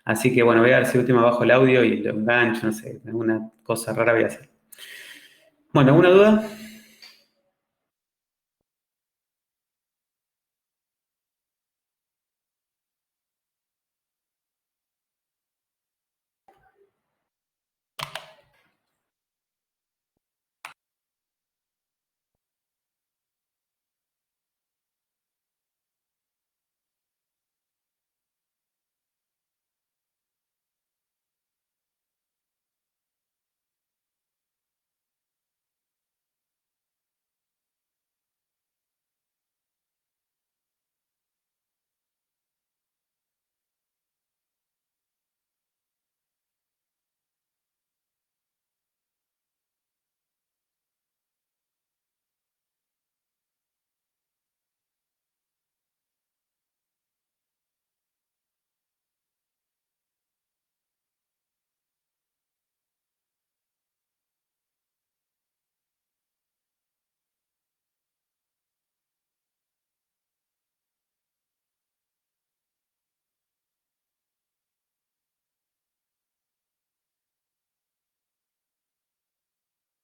Así que bueno, voy a ver si última bajo el audio y lo engancho, no sé, alguna cosa rara voy a hacer. Bueno, ¿alguna duda?